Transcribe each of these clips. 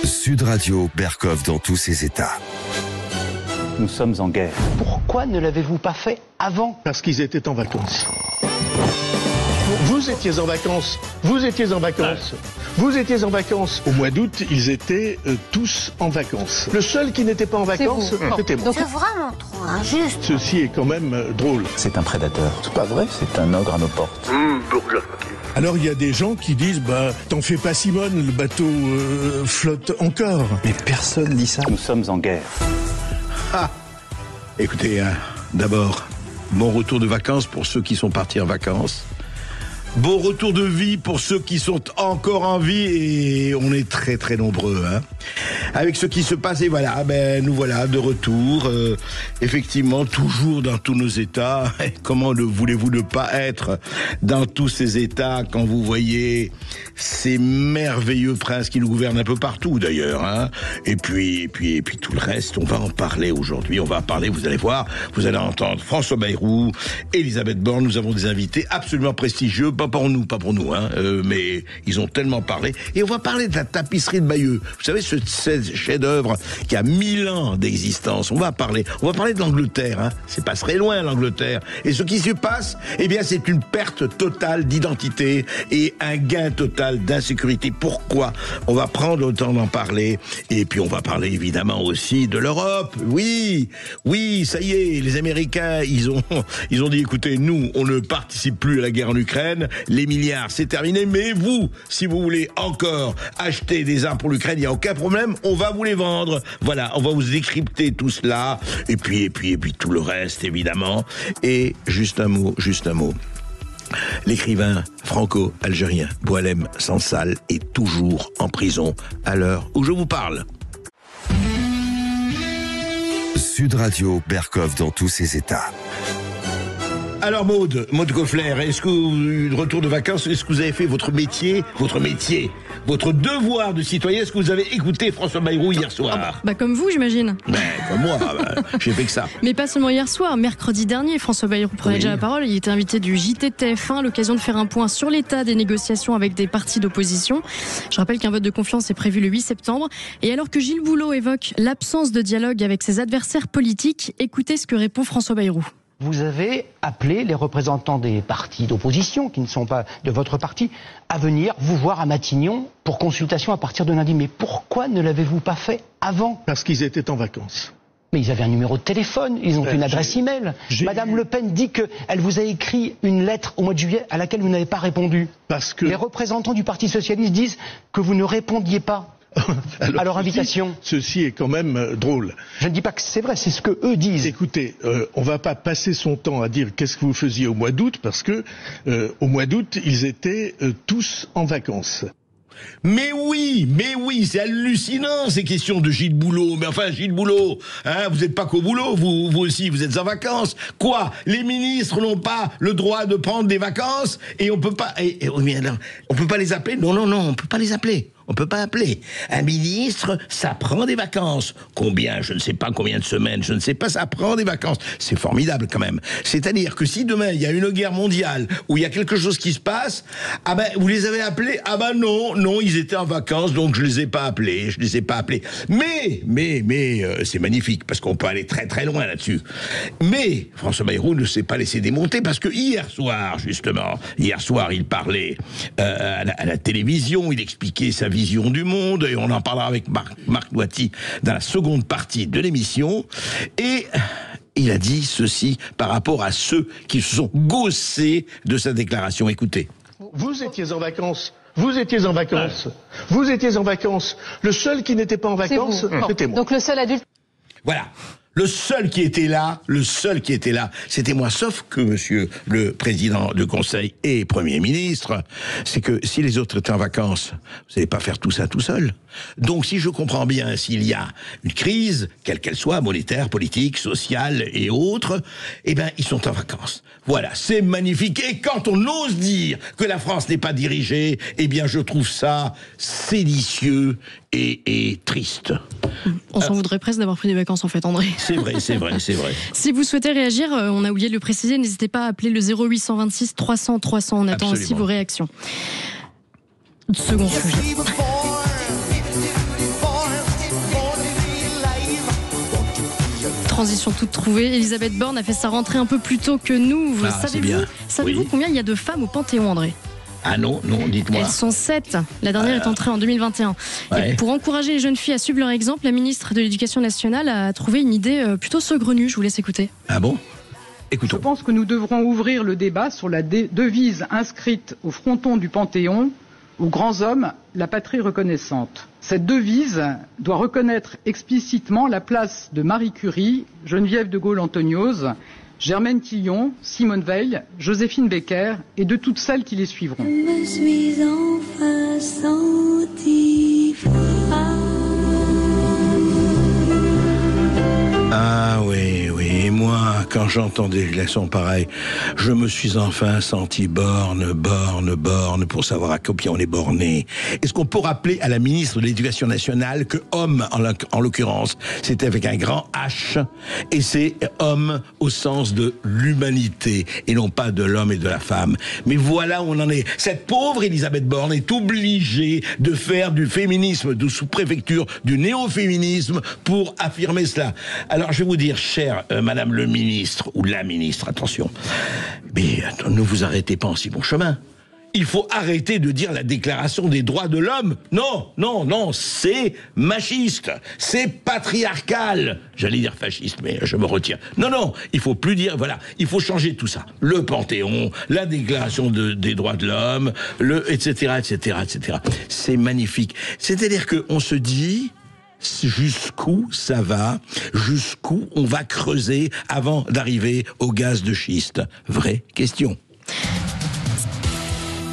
Sud Radio, Berkov dans tous ses états. Nous sommes en guerre. Pourquoi ne l'avez-vous pas fait avant? Parce qu'ils étaient en vacances. Vous étiez en vacances. Vous étiez en vacances. Vous étiez en vacances. Au mois d'août, ils étaient tous en vacances. Le seul qui n'était pas en vacances, c'était moi. C'est vraiment trop injuste. Ceci est quand même drôle. C'est un prédateur. C'est pas vrai, c'est un ogre à nos portes. Alors il y a des gens qui disent, t'en fais pas Simone, le bateau flotte encore. Mais personne dit ça. Nous sommes en guerre. Ah, écoutez, d'abord, bon retour de vacances pour ceux qui sont partis en vacances. Bon retour de vie pour ceux qui sont encore en vie, et on est très très nombreux, avec ce qui se passe, et voilà, nous voilà de retour, effectivement, toujours dans tous nos états. Comment voulez-vous ne pas être dans tous ces états quand vous voyez ces merveilleux princes qui nous gouvernent un peu partout d'ailleurs, et puis tout le reste, on va en parler aujourd'hui, vous allez voir, vous allez entendre François Bayrou, Elisabeth Borne, nous avons des invités absolument prestigieux, pas pour nous, mais ils ont tellement parlé. Et on va parler de la tapisserie de Bayeux. Vous savez, ce chef-d'œuvre qui a 1000 ans d'existence. On va parler de l'Angleterre. C'est pas très loin, l'Angleterre. Et ce qui se passe, c'est une perte totale d'identité et un gain total d'insécurité. Pourquoi? On va prendre le temps d'en parler. Et puis on va parler évidemment aussi de l'Europe. Oui, ça y est, les Américains, ils ont dit, écoutez, nous, on ne participe plus à la guerre en Ukraine. Les milliards, c'est terminé, mais vous, si vous voulez encore acheter des armes pour l'Ukraine, il n'y a aucun problème, on va vous les vendre. Voilà, on va vous décrypter tout cela, et puis tout le reste, évidemment. Et juste un mot. L'écrivain franco-algérien Boualem Sansal est toujours en prison à l'heure où je vous parle. Sud Radio, Berkov dans tous ses états. Alors Maude Goffler, est-ce que de retour de vacances, est-ce que vous avez fait votre devoir de citoyen? Est-ce que vous avez écouté François Bayrou hier soir? Comme vous, j'imagine. Comme moi, j'ai fait que ça. Mais pas seulement hier soir, mercredi dernier, François Bayrou prenait déjà la parole. Il était invité du JT de TF1, l'occasion de faire un point sur l'état des négociations avec des partis d'opposition. Je rappelle qu'un vote de confiance est prévu le 8 septembre. Et alors que Gilles Boulot évoque l'absence de dialogue avec ses adversaires politiques, écoutez ce que répond François Bayrou. Vous avez appelé les représentants des partis d'opposition, qui ne sont pas de votre parti, à venir vous voir à Matignon pour consultation à partir de lundi. Mais pourquoi ne l'avez-vous pas fait avant? Parce qu'ils étaient en vacances. Mais ils avaient un numéro de téléphone, ils ont une adresse email. Madame Le Pen dit qu'elle vous a écrit une lettre au mois de juillet à laquelle vous n'avez pas répondu. Parce que les représentants du Parti Socialiste disent que vous ne répondiez pas à leur invitation. Ceci est quand même drôle. Je ne dis pas que c'est vrai, c'est ce que eux disent. Écoutez, on va pas passer son temps à dire qu'est-ce que vous faisiez au mois d'août, parce que au mois d'août, ils étaient tous en vacances. Mais oui, c'est hallucinant ces questions de Gilles Boulot. Mais enfin, Gilles Boulot, vous n'êtes pas qu'au boulot, vous aussi, vous êtes en vacances. Quoi? Les ministres n'ont pas le droit de prendre des vacances et on peut pas. On peut pas les appeler? Non, on peut pas les appeler. On peut pas appeler. Un ministre, ça prend des vacances. Combien? Je ne sais pas combien de semaines, je ne sais pas, ça prend des vacances. C'est formidable quand même. C'est-à-dire que si demain il y a une guerre mondiale où il y a quelque chose qui se passe, vous les avez appelés? Non, ils étaient en vacances, donc je les ai pas appelés. Mais c'est magnifique parce qu'on peut aller très très loin là-dessus. Mais François Bayrou ne s'est pas laissé démonter parce que hier soir, il parlait à la télévision, il expliquait sa vision du monde, et on en parlera avec Marc Noiti dans la seconde partie de l'émission. Et il a dit ceci par rapport à ceux qui se sont gaussés de sa déclaration. Écoutez. Vous étiez en vacances. Le seul qui n'était pas en vacances, c'était moi. Donc le seul adulte. Voilà. Le seul qui était là, c'était moi. Sauf que monsieur le président du Conseil et Premier ministre, c'est que si les autres étaient en vacances, vous n'allez pas faire tout ça tout seul. Donc si je comprends bien, s'il y a une crise, quelle qu'elle soit, monétaire, politique, sociale et autres, ils sont en vacances. Voilà, c'est magnifique. Et quand on ose dire que la France n'est pas dirigée, je trouve ça séditieux et triste. On s'en voudrait presque d'avoir pris des vacances en fait, André. C'est vrai. Si vous souhaitez réagir, on a oublié de le préciser, n'hésitez pas à appeler le 0826 300 300. On attend aussi vos réactions. Second sujet. transition toute trouvée. Elisabeth Borne a fait sa rentrée un peu plus tôt que nous. Savez-vous combien il y a de femmes au Panthéon, André ? Ah non, dites-moi. Elles sont 7. La dernière est entrée en 2021. Ouais. Et pour encourager les jeunes filles à suivre leur exemple, la ministre de l'Éducation nationale a trouvé une idée plutôt saugrenue. Je vous laisse écouter. Ah bon ? Écoutons. Je pense que nous devrons ouvrir le débat sur la devise inscrite au fronton du Panthéon, aux grands hommes, la patrie reconnaissante. Cette devise doit reconnaître explicitement la place de Marie Curie, Geneviève de Gaulle-Antoniose, Germaine Tillon, Simone Veil, Joséphine Baker et de toutes celles qui les suivront. Je me suis enfin sentie Ah oui, moi, quand j'entends des glaçons pareils, je me suis enfin senti borne, pour savoir à combien on est borné. Est-ce qu'on peut rappeler à la ministre de l'Éducation nationale que homme, en l'occurrence, c'était avec un grand H, et c'est homme au sens de l'humanité, et non pas de l'homme et de la femme. Mais voilà où on en est. Cette pauvre Elisabeth Borne est obligée de faire du féminisme, de sous-préfecture, du néo-féminisme pour affirmer cela. Alors je vais vous dire, chère Madame le ministre, ou la ministre, attention, mais ne vous arrêtez pas en si bon chemin. Il faut arrêter de dire la déclaration des droits de l'homme. Non, c'est machiste, c'est patriarcal. J'allais dire fasciste, mais je me retire. Non, il faut plus dire, voilà, il faut changer tout ça. Le Panthéon, la déclaration des droits de l'homme, etc. C'est magnifique. C'est-à-dire qu'on se dit... jusqu'où ça va, jusqu'où on va creuser avant d'arriver au gaz de schiste. Vraie question.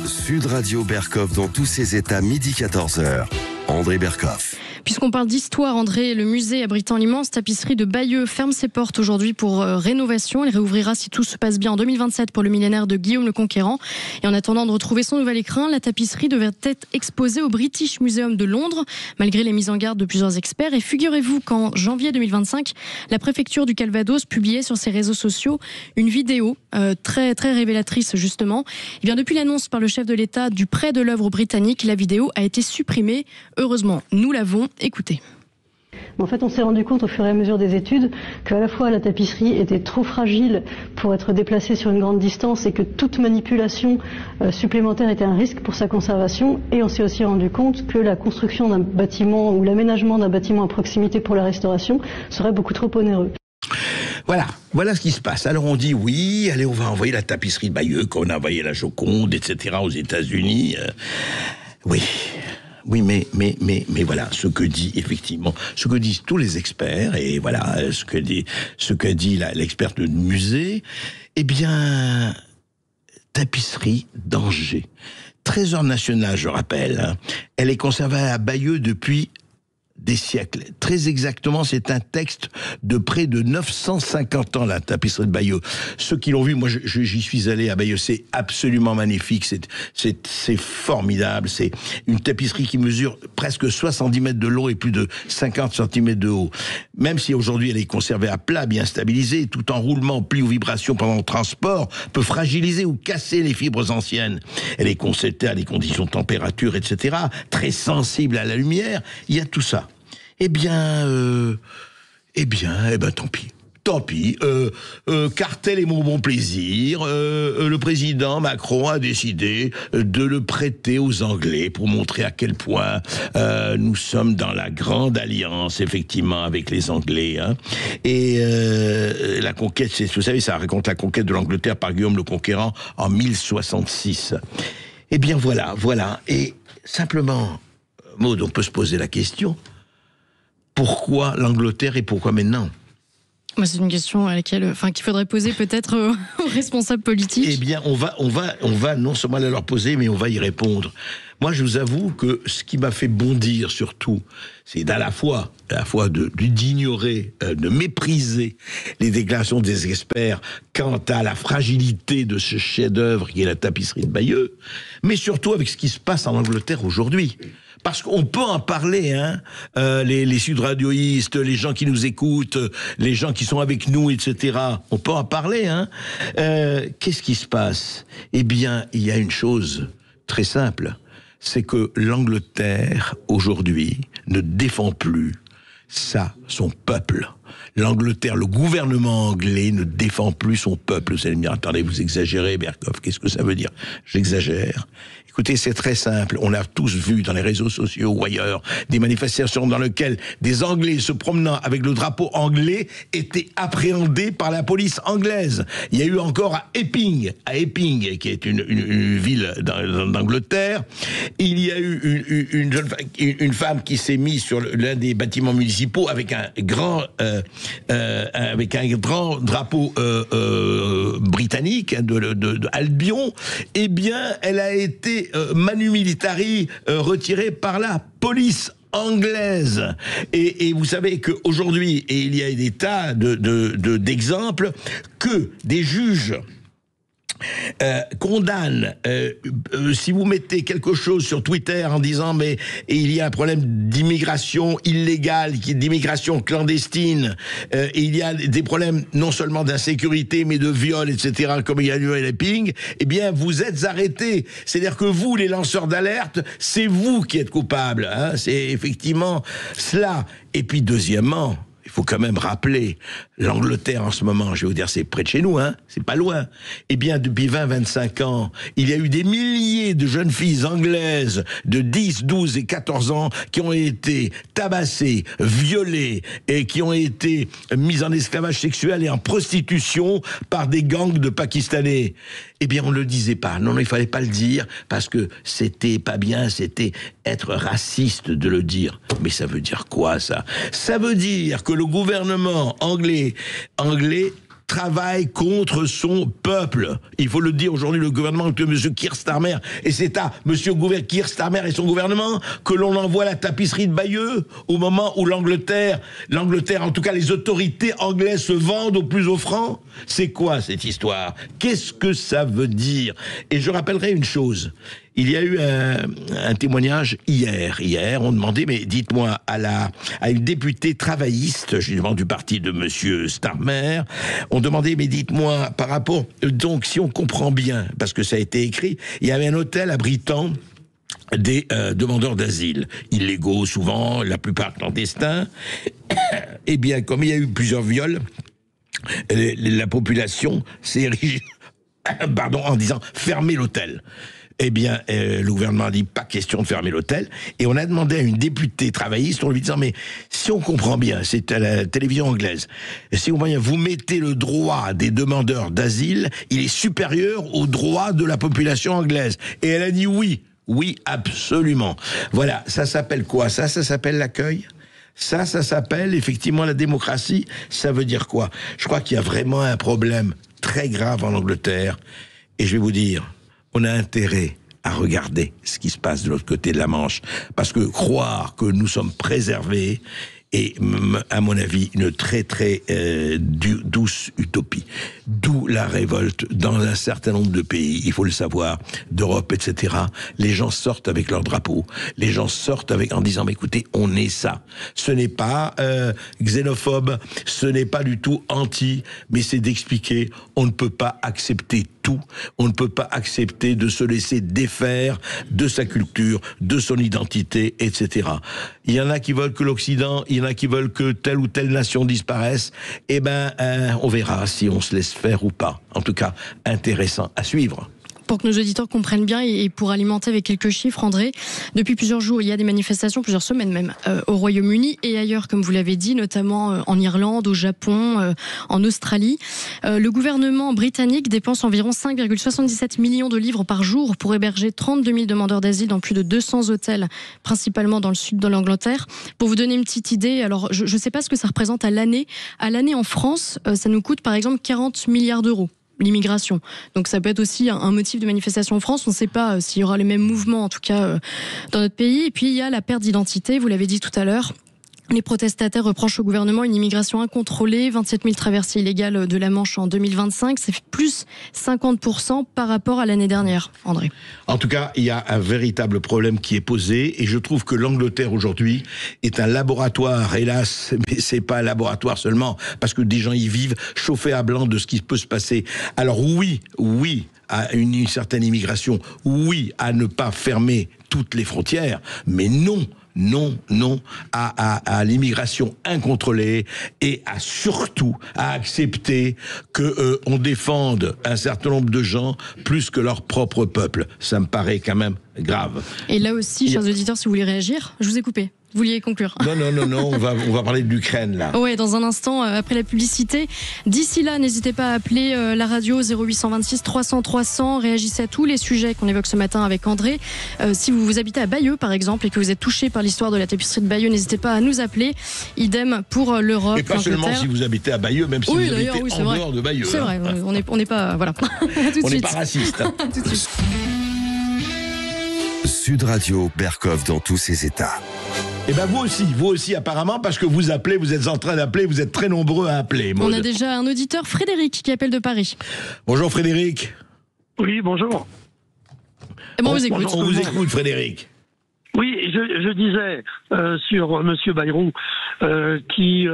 Sud Radio Berkov dans tous ses états, midi 14h. André Berkov. Puisqu'on parle d'histoire, André, le musée abritant l'immense tapisserie de Bayeux ferme ses portes aujourd'hui pour rénovation. Il réouvrira si tout se passe bien en 2027 pour le millénaire de Guillaume le Conquérant. Et en attendant de retrouver son nouvel écrin, la tapisserie devait être exposée au British Museum de Londres, malgré les mises en garde de plusieurs experts. Et figurez-vous qu'en janvier 2025, la préfecture du Calvados publiait sur ses réseaux sociaux une vidéo très révélatrice justement. Et bien depuis l'annonce par le chef de l'État du prêt de l'œuvre britannique, la vidéo a été supprimée. Heureusement, nous l'avons. Écoutez. En fait, on s'est rendu compte au fur et à mesure des études qu'à la fois la tapisserie était trop fragile pour être déplacée sur une grande distance et que toute manipulation supplémentaire était un risque pour sa conservation. Et on s'est aussi rendu compte que la construction d'un bâtiment ou l'aménagement d'un bâtiment à proximité pour la restauration serait beaucoup trop onéreux. Voilà ce qui se passe. Alors on dit oui, allez, on va envoyer la tapisserie de Bayeux, qu'on a envoyé la Joconde, etc. aux États-Unis. Oui, mais voilà, ce que disent tous les experts, et voilà, ce que dit l'experte de musée, eh bien, tapisserie d'Angers. Trésor national, je rappelle, elle est conservée à Bayeux depuis des siècles. Très exactement, c'est un texte de près de 950 ans, la tapisserie de Bayeux. Ceux qui l'ont vu, moi j'y suis allé à Bayeux, c'est absolument magnifique, c'est formidable, c'est une tapisserie qui mesure presque 70 mètres de long et plus de 50 cm de haut. Même si aujourd'hui elle est conservée à plat, bien stabilisée, tout enroulement, pli ou vibration pendant le transport peut fragiliser ou casser les fibres anciennes. Elle est conceptée à des conditions de température, etc., très sensible à la lumière, il y a tout ça. Eh bien, tant pis. Tant pis. Cartel est mon bon plaisir. Le président Macron a décidé de le prêter aux Anglais pour montrer à quel point nous sommes dans la grande alliance, effectivement, avec les Anglais. Hein. Et la conquête, vous savez, ça raconte la conquête de l'Angleterre par Guillaume le Conquérant en 1066. Eh bien, voilà. Et simplement, Maud, on peut se poser la question. Pourquoi l'Angleterre et pourquoi maintenant ? C'est une question à laquelle, qu'il faudrait poser peut-être aux responsables politiques. Eh bien, on va non seulement leur poser, mais on va y répondre. Moi, je vous avoue que ce qui m'a fait bondir surtout, c'est à la fois d'ignorer, de mépriser les déclarations des experts quant à la fragilité de ce chef-d'œuvre qui est la tapisserie de Bayeux, mais surtout avec ce qui se passe en Angleterre aujourd'hui. Parce qu'on peut en parler, hein, les sud-radioïstes, les gens qui nous écoutent, les gens qui sont avec nous, etc. On peut en parler, hein. Qu'est-ce qui se passe ? Eh bien, il y a une chose très simple, c'est que l'Angleterre, aujourd'hui, ne défend plus ça, son peuple. L'Angleterre, le gouvernement anglais ne défend plus son peuple. Vous allez me dire, attendez, vous exagérez, Berkoff, qu'est-ce que ça veut dire? J'exagère. Écoutez, c'est très simple. On a tous vu dans les réseaux sociaux ou ailleurs des manifestations dans lesquelles des Anglais se promenant avec le drapeau anglais étaient appréhendés par la police anglaise. Il y a eu encore à Epping, qui est une ville d'Angleterre, il y a eu une femme qui s'est mise sur l'un des bâtiments municipaux avec un grand drapeau britannique de Albion. Eh bien, elle a été manu militari retirée par la police anglaise. Et vous savez qu'aujourd'hui, et il y a des tas d'exemples, que des juges condamne, si vous mettez quelque chose sur Twitter en disant mais il y a un problème d'immigration illégale, d'immigration clandestine, et il y a des problèmes non seulement d'insécurité mais de viol, etc., comme il y a eu à Epping, eh bien vous êtes arrêtés. C'est-à-dire que vous, les lanceurs d'alerte, c'est vous qui êtes coupables, hein. C'est effectivement cela. Et puis deuxièmement, il faut quand même rappeler, l'Angleterre en ce moment, je vais vous dire, c'est près de chez nous, hein, c'est pas loin. Eh bien, depuis 20-25 ans, il y a eu des milliers de jeunes filles anglaises de 10, 12 et 14 ans qui ont été tabassées, violées et qui ont été mises en esclavage sexuel et en prostitution par des gangs de Pakistanais. Eh bien, on ne le disait pas. Non, il fallait pas le dire parce que c'était pas bien, c'était être raciste de le dire. Mais ça veut dire quoi, ça? Ça veut dire que le gouvernement anglais travaille contre son peuple. Il faut le dire aujourd'hui, le gouvernement de M. Keir Starmer. Et c'est à M. Keir Starmer et son gouvernement que l'on envoie la tapisserie de Bayeux au moment où l'Angleterre, en tout cas les autorités anglaises se vendent au plus offrant. C'est quoi cette histoire? Qu'est-ce que ça veut dire? Et je rappellerai une chose. Il y a eu un témoignage hier. On demandait, mais dites-moi, à une députée travailliste, justement du parti de Monsieur Starmer, on demandait, mais dites-moi, par rapport, donc si on comprend bien, parce que ça a été écrit, il y avait un hôtel abritant des demandeurs d'asile, illégaux souvent, la plupart clandestins. Eh bien, comme il y a eu plusieurs viols, la population s'est érigée, en disant fermez l'hôtel. Eh bien, le gouvernement a dit pas question de fermer l'hôtel. Et on a demandé à une députée travailliste, en lui disant, mais si on comprend bien, c'est à la télévision anglaise, si on voit bien, vous mettez le droit des demandeurs d'asile, il est supérieur au droit de la population anglaise. Et elle a dit oui. Oui, absolument. Voilà, ça s'appelle quoi? Ça s'appelle l'accueil? Ça s'appelle effectivement la démocratie? Ça veut dire quoi? Je crois qu'il y a vraiment un problème très grave en Angleterre. Et je vais vous dire, on a intérêt à regarder ce qui se passe de l'autre côté de la Manche. Parce que croire que nous sommes préservés est, à mon avis, une très très douce utopie. D'où la révolte dans un certain nombre de pays, il faut le savoir, d'Europe, etc. Les gens sortent avec leur drapeau. Les gens sortent en disant, mais écoutez, on est ça. Ce n'est pas xénophobe, ce n'est pas du tout anti, mais c'est d'expliquer, on ne peut pas accepter tout. On ne peut pas accepter de se laisser défaire de sa culture, de son identité, etc. Il y en a qui veulent que l'Occident, il y en a qui veulent que telle ou telle nation disparaisse. Eh ben, on verra si on se laisse faire ou pas. En tout cas, intéressant à suivre. Pour que nos auditeurs comprennent bien et pour alimenter avec quelques chiffres, André, depuis plusieurs jours, il y a des manifestations, plusieurs semaines même, au Royaume-Uni et ailleurs, comme vous l'avez dit, notamment en Irlande, au Japon, en Australie. Le gouvernement britannique dépense environ 5,77 millions de livres par jour pour héberger 32 000 demandeurs d'asile dans plus de 200 hôtels, principalement dans le sud de l'Angleterre. Pour vous donner une petite idée, alors je ne sais pas ce que ça représente à l'année. À l'année en France, ça nous coûte par exemple 40 milliards d'euros. L'immigration. Donc ça peut être aussi un motif de manifestation en France. On ne sait pas s'il y aura les mêmes mouvements, en tout cas dans notre pays. Et puis il y a la perte d'identité, vous l'avez dit tout à l'heure. Les protestataires reprochent au gouvernement une immigration incontrôlée, 27 000 traversées illégales de la Manche en 2025, c'est plus 50% par rapport à l'année dernière, André. En tout cas, il y a un véritable problème qui est posé, et je trouve que l'Angleterre aujourd'hui est un laboratoire, hélas, mais c'est pas un laboratoire seulement, parce que des gens y vivent chauffés à blanc de ce qui peut se passer. Alors oui, à une certaine immigration, oui, à ne pas fermer toutes les frontières, mais non à l'immigration incontrôlée et surtout à accepter que on défende un certain nombre de gens plus que leur propre peuple. Ça me paraît quand même grave. Et là aussi, chers auditeurs, si vous voulez réagir, je vous ai coupé. Vous vouliez conclure? Non, on va parler de l'Ukraine, là. Ouais, dans un instant, après la publicité. D'ici là, n'hésitez pas à appeler la radio 0826 300 300. Réagissez à tous les sujets qu'on évoque ce matin avec André. Si vous habitez à Bayeux, par exemple, et que vous êtes touché par l'histoire de la tapisserie de Bayeux, n'hésitez pas à nous appeler. Idem pour l'Europe. Et pas seulement si vous habitez à Bayeux, même si vous habitez en dehors de Bayeux. C'est vrai, on n'est pas... Voilà. On n'est pas raciste. Tout de suite. Sud Radio, Berkov dans tous ses états. Et ben vous aussi apparemment, parce que vous appelez, vous êtes en train d'appeler, vous êtes très nombreux à appeler. Maud. On a déjà un auditeur, Frédéric, qui appelle de Paris. Bonjour Frédéric. Oui, bonjour. Et bon, on vous écoute Frédéric. Oui, je disais sur Monsieur Bayrou qui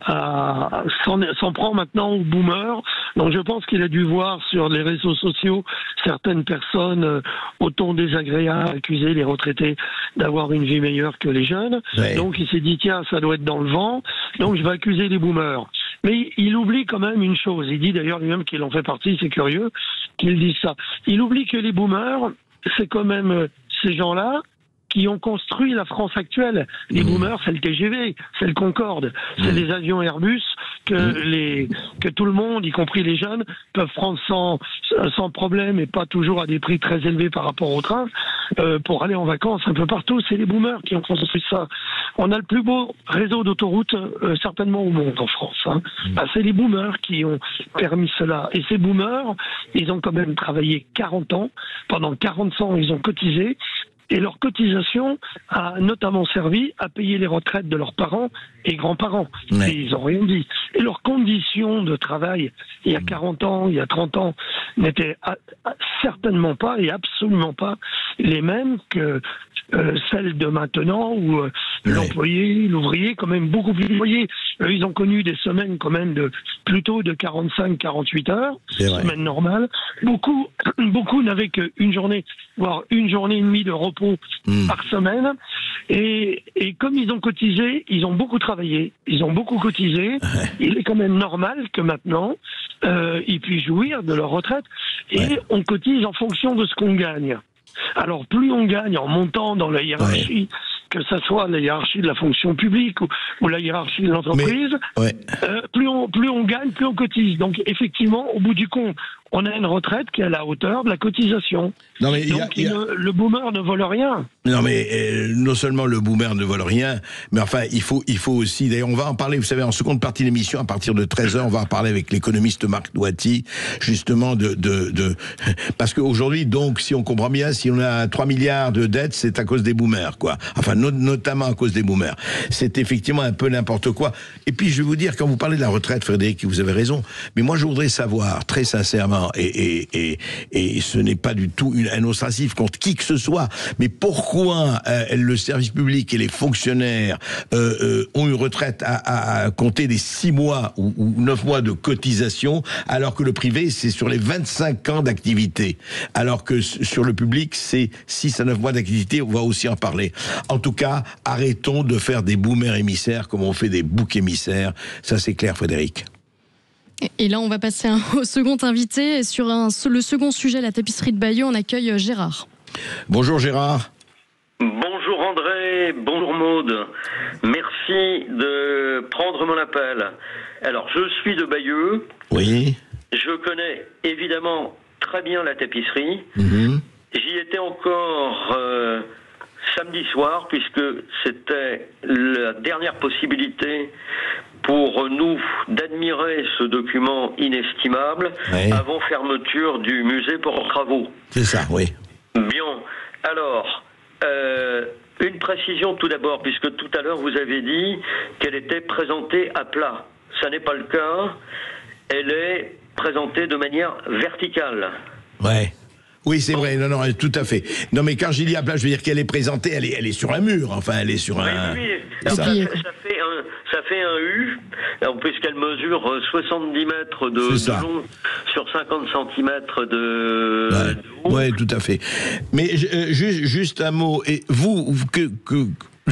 s'en prend maintenant aux boomers. Donc je pense qu'il a dû voir sur les réseaux sociaux certaines personnes au ton désagréable accuser les retraités d'avoir une vie meilleure que les jeunes. Ouais. Donc il s'est dit tiens, ça doit être dans le vent. Donc je vais accuser les boomers. Mais il oublie quand même une chose. Il dit d'ailleurs lui-même qu'il en fait partie. C'est curieux qu'il dise ça. Il oublie que les boomers, c'est quand même ces gens-là qui ont construit la France actuelle. Les boomers, c'est le TGV, c'est le Concorde, c'est les avions Airbus que tout le monde, y compris les jeunes, peuvent prendre sans problème et pas toujours à des prix très élevés par rapport au train, pour aller en vacances un peu partout. C'est les boomers qui ont construit ça. On a le plus beau réseau d'autoroutes certainement au monde en France. Hein. C'est les boomers qui ont permis cela. Et ces boomers, ils ont quand même travaillé 40 ans. Pendant 40 ans, ils ont cotisé. Et leur cotisation a notamment servi à payer les retraites de leurs parents et grands-parents. Ouais. Et ils n'ont rien dit. Et leurs conditions de travail, il y a 40 ans, il y a 30 ans, n'étaient certainement pas et absolument pas les mêmes que celles de maintenant, où l'employé, l'ouvrier, quand même beaucoup plus employés. Ils ont connu des semaines quand même plutôt de 45-48 heures, semaine normale. Beaucoup n'avaient qu'une journée, voire une journée et demie de repos par semaine. Et comme ils ont cotisé, ils ont beaucoup travaillé, ils ont beaucoup cotisé. Il est quand même normal que maintenant, ils puissent jouir de leur retraite. Et on cotise en fonction de ce qu'on gagne. Alors plus on gagne en montant dans la hiérarchie, que ça soit la hiérarchie de la fonction publique ou la hiérarchie de l'entreprise, plus on gagne, plus on cotise. Donc effectivement, au bout du compte, on a une retraite qui est à la hauteur de la cotisation. Non, mais le boomer ne vole rien. Non mais non seulement le boomer ne vole rien, mais enfin il faut aussi, d'ailleurs on va en parler, vous savez, en seconde partie de l'émission, à partir de 13h, on va en parler avec l'économiste Marc Douati, justement parce qu'aujourd'hui, donc, si on comprend bien, si on a 3 milliards de dettes, c'est à cause des boomers, quoi. Enfin, notamment à cause des boomers. C'est effectivement un peu n'importe quoi. Et puis, je vais vous dire, quand vous parlez de la retraite, Frédéric, vous avez raison, mais moi, je voudrais savoir, très sincèrement, et ce n'est pas du tout un ostracisme contre qui que ce soit, mais pourquoi le service public et les fonctionnaires ont une retraite à compter des 6 mois ou 9 mois de cotisation, alors que le privé, c'est sur les 25 ans d'activité, alors que sur le public, c'est 6 à 9 mois d'activité, on va aussi en parler. En tout cas, arrêtons de faire des boomers émissaires comme on fait des boucs émissaires, ça c'est clair, Frédéric. Et là, on va passer au second invité. Sur le second sujet, la tapisserie de Bayeux, on accueille Gérard. Bonjour Gérard. Bonjour André, bonjour Maude. Merci de prendre mon appel. Alors, je suis de Bayeux. Oui. Je connais évidemment très bien la tapisserie. J'y étais encore samedi soir, puisque c'était la dernière possibilité pour nous d'admirer ce document inestimable avant fermeture du musée pour travaux. C'est ça, oui. Bien. Alors, une précision tout d'abord, puisque tout à l'heure vous avez dit qu'elle était présentée à plat. Ça n'est pas le cas. Elle est présentée de manière verticale. Ouais. Oui, c'est vrai, non, tout à fait. Non, mais quand j'ai dit à plat, je veux dire qu'elle est présentée, elle est sur un mur, enfin, elle est sur un... Oui. Alors, ça fait un U, puisqu'elle mesure 70 mètres de long sur 50 cm de haut. Oui, tout à fait. Mais juste un mot, et vous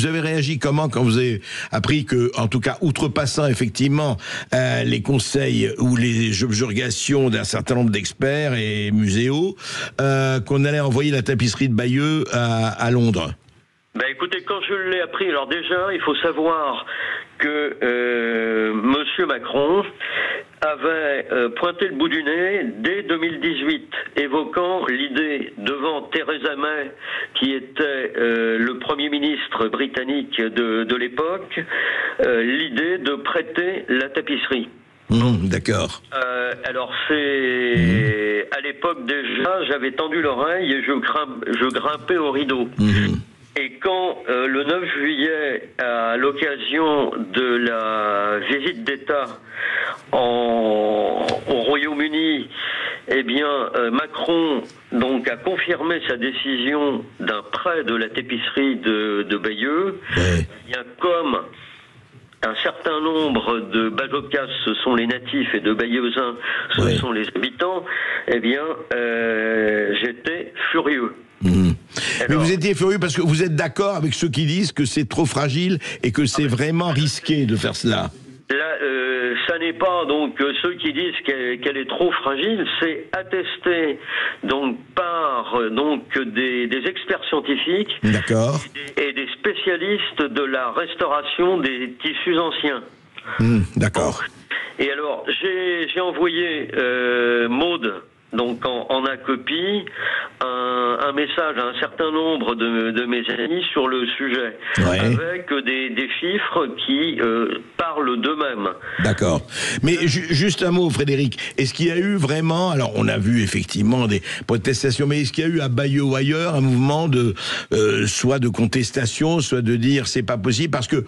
avez réagi comment quand vous avez appris que, en tout cas, outrepassant effectivement les conseils ou les objurgations d'un certain nombre d'experts et muséaux, qu'on allait envoyer la tapisserie de Bayeux à Londres? Ben écoutez, quand je l'ai appris, alors déjà, il faut savoir que Monsieur Macron avait pointé le bout du nez dès 2018, évoquant l'idée devant Theresa May, qui était le Premier ministre britannique de l'époque, l'idée de prêter la tapisserie. D'accord. Alors c'est à l'époque déjà, j'avais tendu l'oreille et je grimpais au rideau. Et quand le 9 juillet, à l'occasion de la visite d'État au Royaume-Uni, eh bien Macron donc a confirmé sa décision d'un prêt de la tapisserie de Bayeux. Bien comme un certain nombre de Bajocas, ce sont les natifs, et de Bayeusins, ce sont les habitants, eh bien j'étais furieux. Mais vous étiez furieux parce que vous êtes d'accord avec ceux qui disent que c'est trop fragile et que c'est vraiment risqué de faire cela. Là, ça n'est pas donc ceux qui disent qu'elle est trop fragile, c'est attesté donc par des experts scientifiques et des spécialistes de la restauration des tissus anciens. D'accord. Et alors j'ai envoyé Maude, donc en acopie, un message à un certain nombre de mes amis sur le sujet, avec des chiffres qui parlent d'eux-mêmes. D'accord. Mais juste un mot, Frédéric. Est-ce qu'il y a eu vraiment, alors on a vu effectivement des protestations, mais est-ce qu'il y a eu à Bayeux ou ailleurs un mouvement de soit de contestation, soit de dire c'est pas possible parce que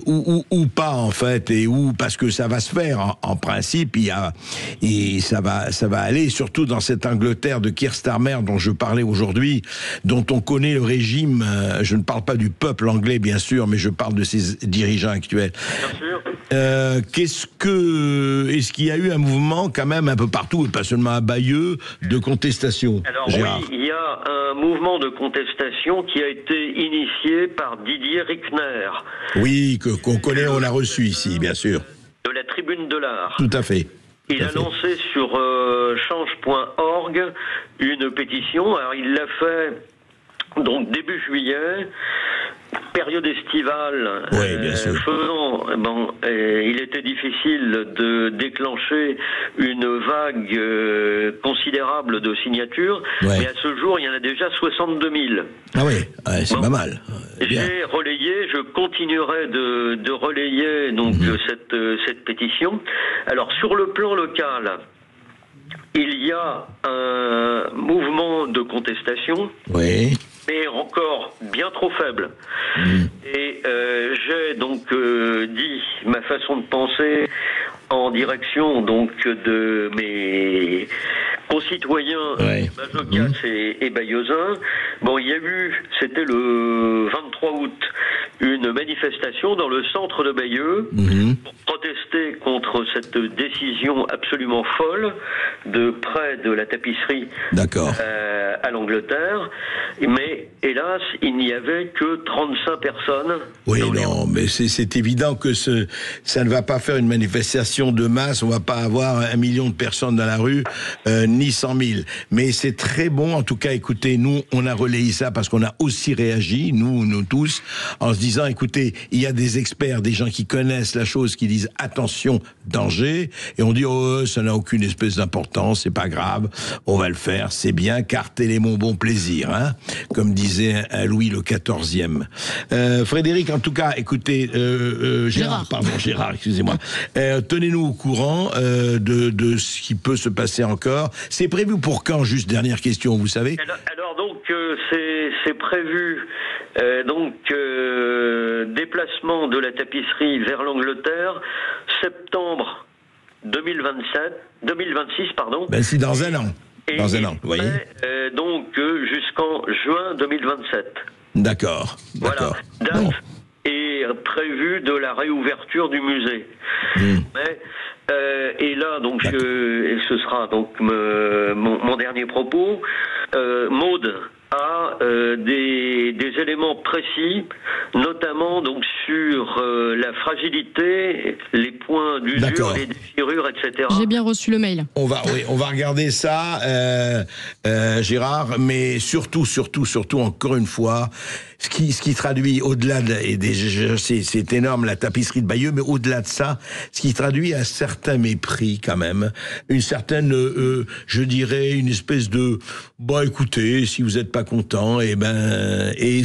ou pas en fait, et ou parce que ça va se faire en principe, et ça va aller, surtout dans cette Angleterre de Keir Starmer dont je parlais aujourd'hui, dont on connaît le régime. Je ne parle pas du peuple anglais, bien sûr, mais je parle de ses dirigeants actuels. Bien sûr. Est-ce qu'il y a eu un mouvement quand même un peu partout, et pas seulement à Bayeux, de contestation? Alors oui, il y a un mouvement de contestation qui a été initié par Didier Rickner. Oui, qu'on connaît, on l'a reçu ici, bien sûr. De la Tribune de l'Art. Tout à fait. Il a lancé sur change.org une pétition. Alors il l'a fait donc début juillet, période estivale. Oui, bien sûr. Il était difficile de déclencher une vague considérable de signatures, mais à ce jour, il y en a déjà 62 000. Ah oui, c'est pas mal. J'ai relayé, je continuerai de relayer donc cette pétition. Alors sur le plan local, il y a un mouvement de contestation. Oui. Mais encore bien trop faible. Et j'ai donc dit ma façon de penser en direction donc de mes concitoyens Bajocas et Bayeusins. Bon, il y a eu, c'était le 23 août, une manifestation dans le centre de Bayeux pour protester contre cette décision absolument folle de prêt de la tapisserie à l'Angleterre. Mais hélas, il n'y avait que 35 personnes. Oui, non, mais c'est évident que ça ne va pas faire une manifestation de masse. On va pas avoir 1 million de personnes dans la rue, ni 100 000. Mais c'est très bon. En tout cas, écoutez, nous, on a relayé ça parce qu'on a aussi réagi, nous tous, en se disant, écoutez, il y a des experts, des gens qui connaissent la chose, qui disent attention, danger, et on dit ça n'a aucune espèce d'importance, c'est pas grave, on va le faire, c'est bien, car tel est mon bon plaisir, hein, comme disait Louis le XIVe. Frédéric, en tout cas, écoutez, Gérard, excusez-moi, tenez-nous au courant de ce qui peut se passer encore. C'est prévu pour quand, juste dernière question, vous savez? Alors donc c'est prévu déplacement de la tapisserie vers l'Angleterre, septembre 2026, pardon. Ben c'est dans un an. Dans un an, vous voyez. Donc jusqu'en juin 2027. D'accord. Voilà. Date est prévue de la réouverture du musée. Mais, et là, donc, ce sera donc mon dernier propos. Maud a des éléments précis, notamment donc sur la fragilité, les points d'usure, les déchirures, etc. J'ai bien reçu le mail. On va regarder ça, Gérard, mais surtout, encore une fois, ce qui traduit au-delà c'est énorme la tapisserie de Bayeux, mais au-delà de ça, ce qui traduit un certain mépris quand même, une certaine, je dirais, une espèce de, écoutez, si vous n'êtes pas content, et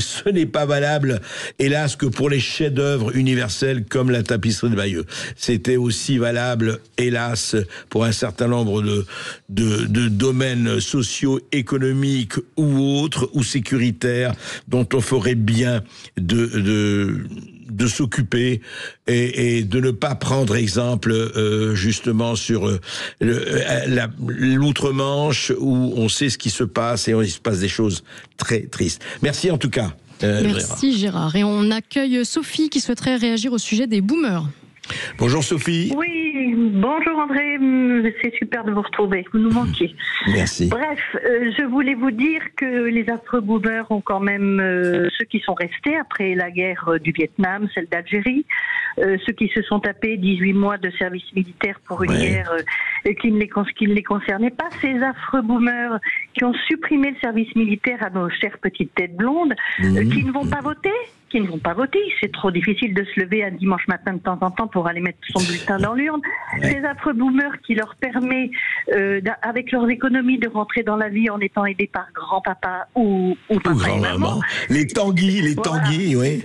ce n'est pas valable, hélas, que pour les chefs-d'œuvre universels comme la tapisserie de Bayeux. C'était aussi valable, hélas, pour un certain nombre de domaines socio-économiques ou autres, ou sécuritaires, dont on ferait bien de s'occuper et de ne pas prendre exemple justement sur l'outre-Manche où on sait ce qui se passe et il se passe des choses très tristes. Merci en tout cas. Merci Gérard. Et on accueille Sophie qui souhaiterait réagir au sujet des boomers. Bonjour Sophie. Oui, bonjour André, c'est super de vous retrouver, vous nous manquiez. Merci. Bref, je voulais vous dire que les affreux boomers ont quand même, ceux qui sont restés après la guerre du Vietnam, celle d'Algérie, ceux qui se sont tapés 18 mois de service militaire pour une guerre qui ne les concernait pas, ces affreux boomers qui ont supprimé le service militaire à nos chères petites têtes blondes, qui ne vont pas voter. C'est trop difficile de se lever un dimanche matin de temps en temps pour aller mettre son bulletin dans l'urne. Ces affreux boomers qui leur permet, avec leurs économies, de rentrer dans la vie en étant aidés par grand-papa ou papa et maman. Les tanguis, oui.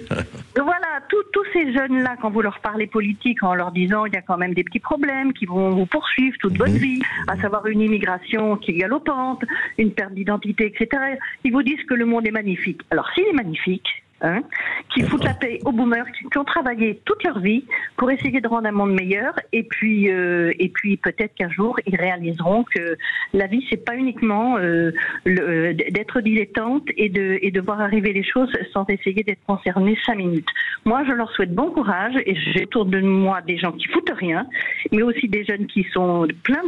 Voilà, tous ces jeunes-là, quand vous leur parlez politique en leur disant il y a quand même des petits problèmes qui vont vous poursuivre toute votre vie, à savoir une immigration qui est galopante, une perte d'identité, etc., ils vous disent que le monde est magnifique. Alors s'il est magnifique, qui foutent la paix aux boomers qui ont travaillé toute leur vie pour essayer de rendre un monde meilleur et puis peut-être qu'un jour ils réaliseront que la vie c'est pas uniquement d'être dilettante et de voir arriver les choses sans essayer d'être concerné 5 minutes. Moi je leur souhaite bon courage et j'ai autour de moi des gens qui foutent rien, mais aussi des jeunes qui sont plein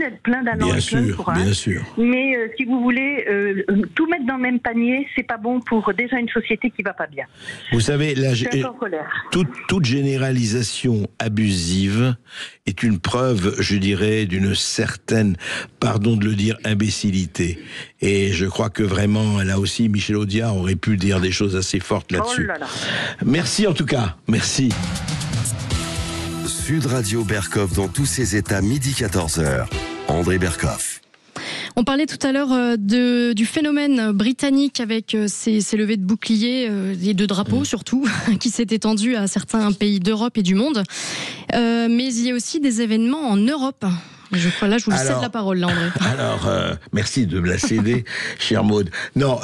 d'allant et plein de courage. Bien sûr. Mais si vous voulez tout mettre dans le même panier, c'est pas bon pour déjà une société qui va pas bien. Vous savez, toute généralisation abusive est une preuve, je dirais, d'une certaine, pardon de le dire, imbécilité. Et je crois que vraiment, là aussi, Michel Audiard aurait pu dire des choses assez fortes là-dessus. Merci en tout cas, merci. Sud Radio Berkhoff dans tous ses états, midi 14h. André Berkhoff. On parlait tout à l'heure du phénomène britannique avec ces levées de boucliers et de drapeaux surtout, qui s'est étendu à certains pays d'Europe et du monde. Mais il y a aussi des événements en Europe. Je crois là, je vous cède la parole, là, André. Alors, merci de me la céder, chère Maud. Non,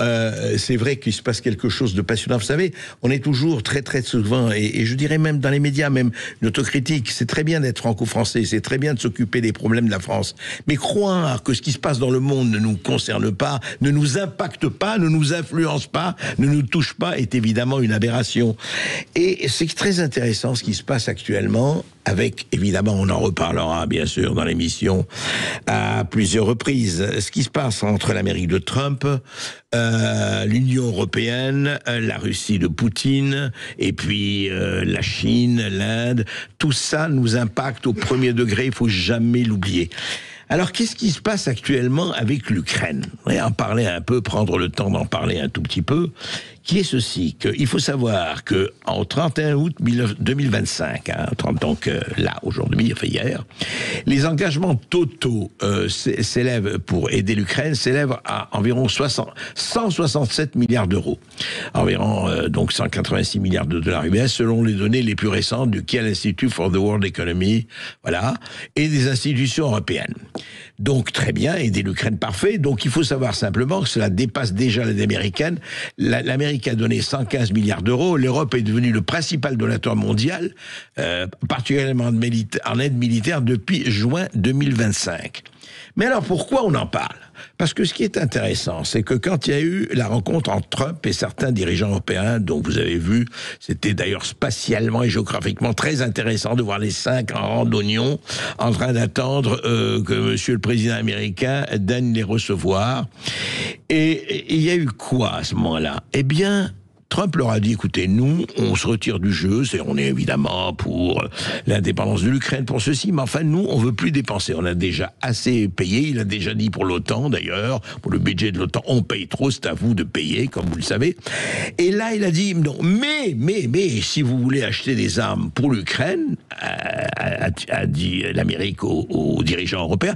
c'est vrai qu'il se passe quelque chose de passionnant. Vous savez, on est toujours très souvent, et je dirais même dans les médias, même une autocritique. C'est très bien d'être franco-français, c'est très bien de s'occuper des problèmes de la France. Mais croire que ce qui se passe dans le monde ne nous concerne pas, ne nous impacte pas, ne nous influence pas, ne nous touche pas, est évidemment une aberration. Et c'est très intéressant ce qui se passe actuellement, avec, évidemment, on en reparlera bien sûr dans l'émission à plusieurs reprises, ce qui se passe entre l'Amérique de Trump, l'Union européenne, la Russie de Poutine, et puis la Chine, l'Inde, tout ça nous impacte au premier degré, il faut jamais l'oublier. Alors, qu'est-ce qui se passe actuellement avec l'Ukraine ? On va en parler un peu, prendre le temps d'en parler un tout petit peu, qui est ceci, qu'il faut savoir que en 31 août 2025, donc là, aujourd'hui, enfin hier, les engagements totaux s'élèvent, pour aider l'Ukraine, s'élèvent à environ 167 milliards d'euros. Environ, donc 186 milliards de dollars US, selon les données les plus récentes du Kiel Institute for the World Economy, voilà, et des institutions européennes. Donc, très bien, aider l'Ukraine, parfait. Donc, il faut savoir simplement que cela dépasse déjà l'aide américaine. L'Amérique a donné 115 milliards d'euros. L'Europe est devenue le principal donateur mondial, particulièrement en aide militaire, depuis juin 2025. Mais alors, pourquoi on en parle ? Parce que ce qui est intéressant, c'est que quand il y a eu la rencontre entre Trump et certains dirigeants européens, dont vous avez vu, c'était d'ailleurs spatialement et géographiquement très intéressant de voir les 5 en rang d'oignons en train d'attendre que monsieur le président américain daigne les recevoir. Et il y a eu quoi à ce moment-là? Eh bien, Trump leur a dit, écoutez, nous, on se retire du jeu, on est évidemment pour l'indépendance de l'Ukraine, pour ceci, mais enfin, nous, on veut plus dépenser. On a déjà assez payé, il a déjà dit pour l'OTAN, d'ailleurs, pour le budget de l'OTAN, on paye trop, c'est à vous de payer, comme vous le savez. Et là, il a dit, non, mais, si vous voulez acheter des armes pour l'Ukraine, a dit l'Amérique aux dirigeants européens,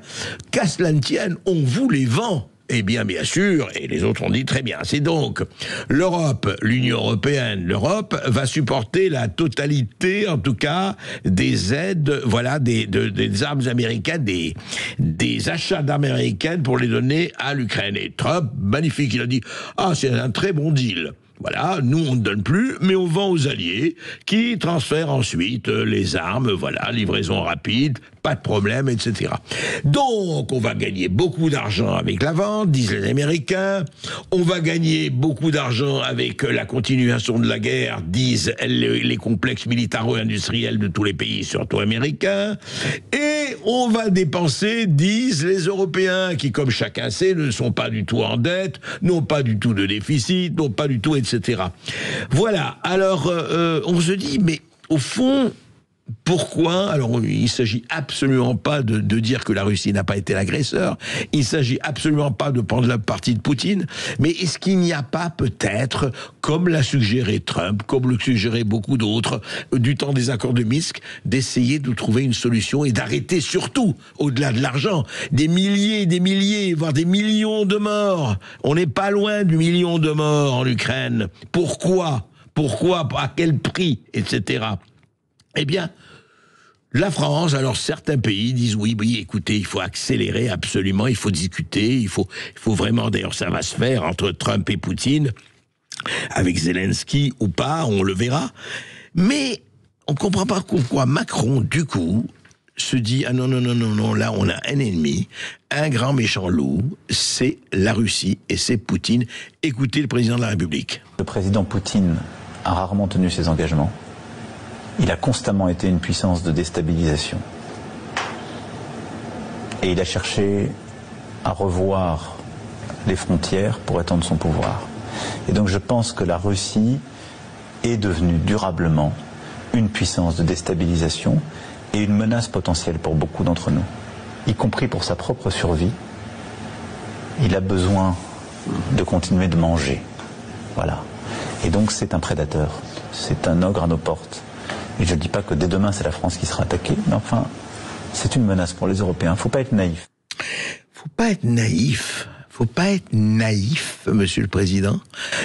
qu'à cela ne tienne, on vous les vend. Eh bien sûr, et les autres ont dit très bien. C'est donc l'Europe, l'Union européenne, l'Europe va supporter la totalité, en tout cas, des aides, voilà, des armes américaines, des achats d'armes américaines pour les donner à l'Ukraine. Et Trump, magnifique, il a dit, c'est un très bon deal. Voilà, nous on ne donne plus, mais on vend aux alliés qui transfèrent ensuite les armes, voilà, livraison rapide, pas de problème, etc. Donc on va gagner beaucoup d'argent avec la vente, disent les Américains, on va gagner beaucoup d'argent avec la continuation de la guerre, disent les complexes militaro-industriels de tous les pays, surtout américains, et on va dépenser, disent les Européens, qui comme chacun sait, ne sont pas du tout en dette, n'ont pas du tout de déficit, n'ont pas du tout, etc. Voilà, alors on se dit, mais au fond, pourquoi? Alors, il s'agit absolument pas de dire que la Russie n'a pas été l'agresseur, il s'agit absolument pas de prendre la partie de Poutine, mais est-ce qu'il n'y a pas peut-être, comme l'a suggéré Trump, comme le suggéraient beaucoup d'autres, du temps des accords de Minsk, d'essayer de trouver une solution et d'arrêter surtout, au-delà de l'argent, des milliers, voire des millions de morts. On n'est pas loin du million de morts en Ukraine. Pourquoi? À quel prix? Etc. Eh bien, la France, alors certains pays disent oui, écoutez, il faut accélérer absolument, il faut discuter, il faut vraiment, d'ailleurs ça va se faire entre Trump et Poutine, avec Zelensky ou pas, on le verra. Mais on ne comprend pas pourquoi Macron, du coup, se dit « Ah non, là on a un ennemi, un grand méchant loup, c'est la Russie et c'est Poutine. Écoutez le président de la République. » Le président Poutine a rarement tenu ses engagements. Il a constamment été une puissance de déstabilisation. Et il a cherché à revoir les frontières pour étendre son pouvoir. Et donc je pense que la Russie est devenue durablement une puissance de déstabilisation et une menace potentielle pour beaucoup d'entre nous, y compris pour sa propre survie. Il a besoin de continuer de manger. Voilà. Et donc c'est un prédateur, c'est un ogre à nos portes. Et je ne dis pas que dès demain c'est la France qui sera attaquée, mais enfin, c'est une menace pour les Européens. Il ne faut pas être naïf. Faut pas être naïf, monsieur le président.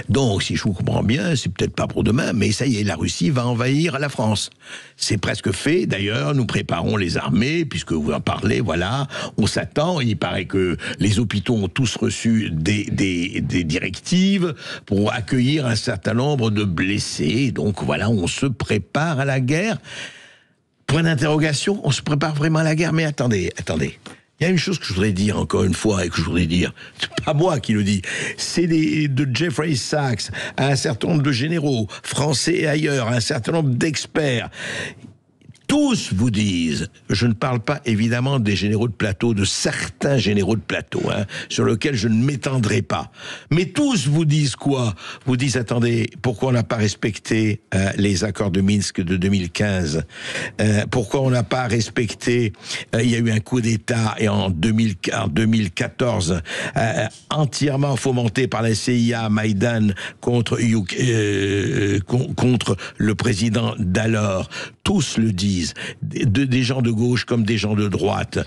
Donc, si je vous comprends bien, c'est peut-être pas pour demain, mais ça y est, la Russie va envahir la France. C'est presque fait, d'ailleurs, nous préparons les armées, puisque vous en parlez, voilà, on s'attend, il paraît que les hôpitaux ont tous reçu des directives pour accueillir un certain nombre de blessés, donc voilà, on se prépare à la guerre. Point d'interrogation, on se prépare vraiment à la guerre, mais attendez. Il y a une chose que je voudrais dire encore une fois, et que je voudrais dire, c'est pas moi qui le dis, c'est de Jeffrey Sachs, à un certain nombre de généraux, français et ailleurs, à un certain nombre d'experts. Tous vous disent, je ne parle pas évidemment des généraux de plateau, de certains généraux de plateau, sur lesquels je ne m'étendrai pas. Mais tous vous disent quoi? Vous disent, attendez, pourquoi on n'a pas respecté les accords de Minsk de 2015? Pourquoi on n'a pas respecté, il y a eu un coup d'État et en 2014, entièrement fomenté par la CIA, Maïdan, contre le président d'alors. Tous le disent, des gens de gauche comme des gens de droite.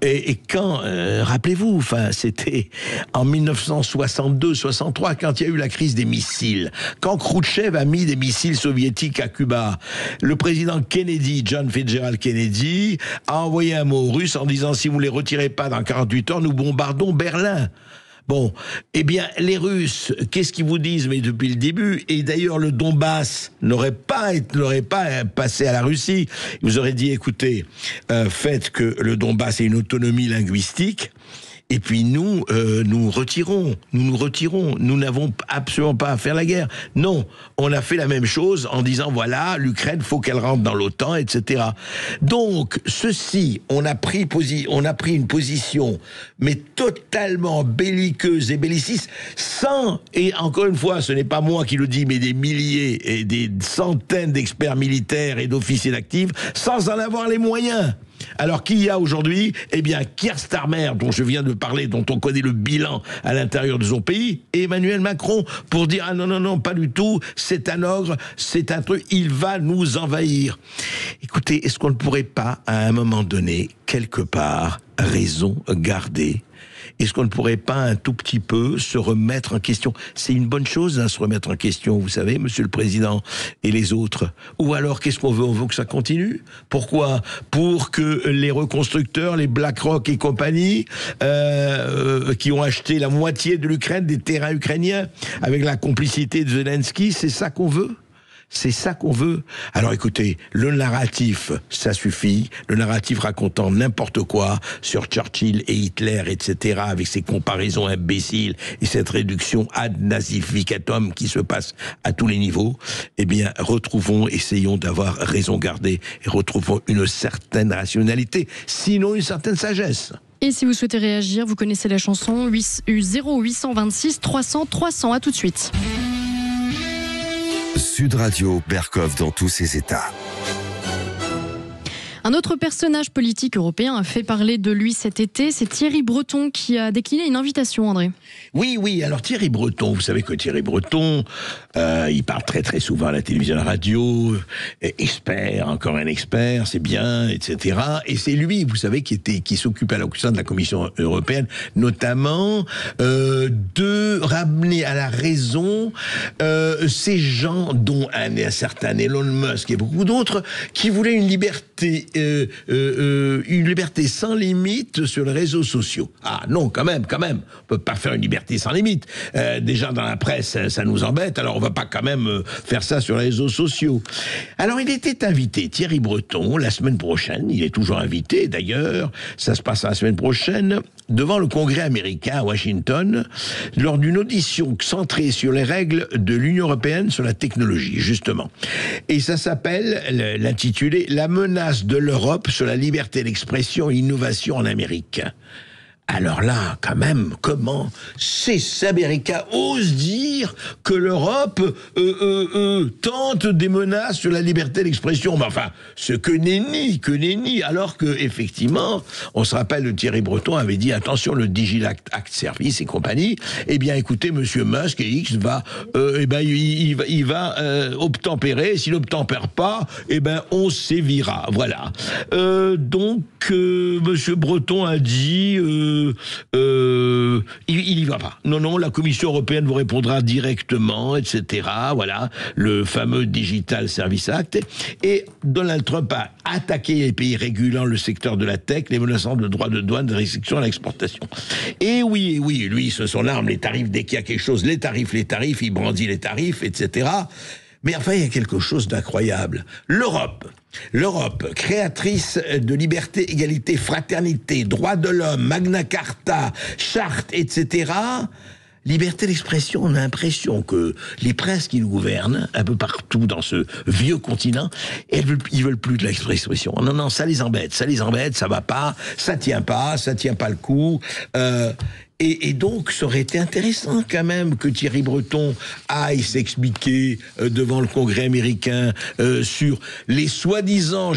Et quand, rappelez-vous, enfin, c'était en 1962-63, quand il y a eu la crise des missiles, quand Khrouchtchev a mis des missiles soviétiques à Cuba, le président Kennedy, John Fitzgerald Kennedy, a envoyé un mot aux Russes en disant « Si vous ne les retirez pas dans 48 heures, nous bombardons Berlin ». Bon, eh bien, les Russes, qu'est-ce qu'ils vous disent, mais depuis le début, et d'ailleurs le Donbass n'aurait pas passé à la Russie, ils vous auraient dit, écoutez, faites que le Donbass ait une autonomie linguistique, et puis nous nous retirons. Nous n'avons absolument pas à faire la guerre. Non, on a fait la même chose en disant voilà, l'Ukraine, faut qu'elle rentre dans l'OTAN, etc. Donc, on a pris une position, mais totalement belliqueuse et belliciste, et encore une fois, ce n'est pas moi qui le dis, mais des milliers et des centaines d'experts militaires et d'officiers d'actifs, sans en avoir les moyens. Alors, qui y a aujourd'hui? Eh bien, Keir Starmer, dont je viens de parler, dont on connaît le bilan à l'intérieur de son pays, et Emmanuel Macron, pour dire, ah non, pas du tout, c'est un ogre, c'est un truc, il va nous envahir. Écoutez, est-ce qu'on ne pourrait pas, à un moment donné, quelque part, raison garder? Est-ce qu'on ne pourrait pas un tout petit peu se remettre en question? C'est une bonne chose, se remettre en question, vous savez, Monsieur le Président et les autres. Ou alors, qu'est-ce qu'on veut? On veut que ça continue? Pourquoi? Pour que les reconstructeurs, les BlackRock et compagnie, qui ont acheté la moitié de l'Ukraine, des terrains ukrainiens, avec la complicité de Zelensky, c'est ça qu'on veut? C'est ça qu'on veut. Alors écoutez, le narratif, ça suffit. Le narratif racontant n'importe quoi sur Churchill et Hitler, etc., avec ces comparaisons imbéciles et cette réduction ad nazificatum qui se passe à tous les niveaux. Eh bien, essayons d'avoir raison gardée et retrouvons une certaine rationalité, sinon une certaine sagesse. Et si vous souhaitez réagir, vous connaissez la chanson 0826 300 300. À tout de suite. Sud Radio, Berkov dans tous ses états. Un autre personnage politique européen a fait parler de lui cet été, c'est Thierry Breton qui a décliné une invitation, André. Oui, alors Thierry Breton, vous savez que Thierry Breton, il parle très très souvent à la télévision, à la radio, expert, encore un expert, c'est bien, etc. Et c'est lui, vous savez, qui s'occupe à la sein de la Commission européenne, notamment de ramener à la raison ces gens dont un certain Elon Musk et beaucoup d'autres, qui voulaient une liberté sans limite sur les réseaux sociaux. Ah non, quand même, on peut pas faire une liberté sans limite. Déjà dans la presse, ça nous embête, alors on va pas quand même faire ça sur les réseaux sociaux. Alors il était invité, Thierry Breton, la semaine prochaine, il est toujours invité d'ailleurs, ça se passe la semaine prochaine, devant le Congrès américain à Washington, lors d'une audition centrée sur les règles de l'Union européenne sur la technologie, justement. Et ça s'appelle, l'intitulé « La menace de l'Europe sur la liberté d'expression et l'innovation en Amérique ». Alors là, quand même, comment ces Américains osent dire que l'Europe tente des menaces sur la liberté d'expression? Mais enfin, ce que nenni, alors que effectivement, on se rappelle, le Thierry Breton avait dit attention, le Digital Act Service et compagnie. Eh bien, écoutez, Monsieur Musk et X va, il va obtempérer. S'il n'obtempère pas, on sévira. Voilà. Donc, Monsieur Breton a dit. Il y va pas. Non, la Commission européenne vous répondra directement, etc. Voilà, le fameux Digital Service Act. Et Donald Trump a attaqué les pays régulant le secteur de la tech, les menaçant de droits de douane, de restrictions à l'exportation. Et oui, lui, ce sont l'arme, les tarifs, dès qu'il y a quelque chose, les tarifs, il brandit les tarifs, etc. Mais enfin, il y a quelque chose d'incroyable. L'Europe, créatrice de liberté, égalité, fraternité, droits de l'homme, Magna Carta, charte, etc. Liberté d'expression, on a l'impression que les princes qui nous gouvernent, un peu partout dans ce vieux continent, ils veulent plus de l'expression. Non, ça les embête, ça va pas, ça tient pas le coup. Et donc, ça aurait été intéressant quand même que Thierry Breton aille s'expliquer devant le Congrès américain sur les soi-disant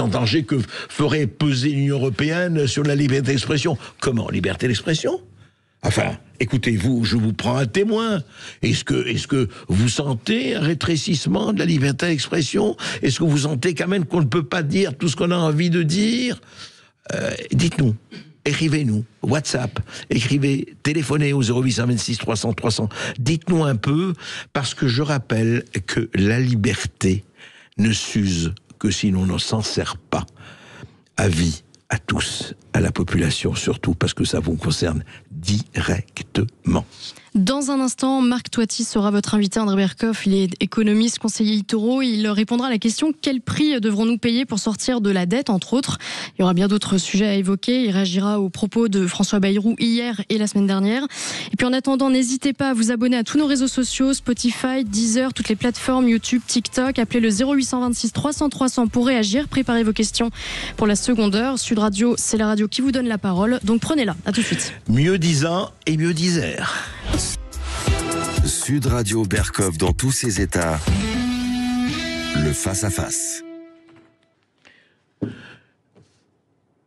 dangers que ferait peser l'Union européenne sur la liberté d'expression. Comment, liberté d'expression? Enfin, écoutez, je vous prends un témoin. Est-ce que vous sentez un rétrécissement de la liberté d'expression? Est-ce que vous sentez quand même qu'on ne peut pas dire tout ce qu'on a envie de dire? Dites-nous. Écrivez-nous, WhatsApp, téléphonez au 0826 300 300. Dites-nous un peu, parce que je rappelle que la liberté ne s'use que si l'on ne s'en sert pas. Avis à tous, à la population surtout, parce que ça vous concerne directement. Dans un instant, Marc Toiti sera votre invité. André Berkoff, il est économiste, conseiller eToro. Il répondra à la question: quel prix devrons-nous payer pour sortir de la dette, entre autres? Il y aura bien d'autres sujets à évoquer. Il réagira aux propos de François Bayrou hier et la semaine dernière. Et puis en attendant, n'hésitez pas à vous abonner à tous nos réseaux sociaux, Spotify, Deezer, toutes les plateformes, YouTube, TikTok. Appelez le 0826 300 300 pour réagir. Préparez vos questions pour la seconde heure. Sud Radio, c'est la radio qui vous donne la parole. Donc prenez-la. À tout de suite. Mieux disant et mieux disert. Sud Radio Berkoff dans tous ses états. Le face-à-face.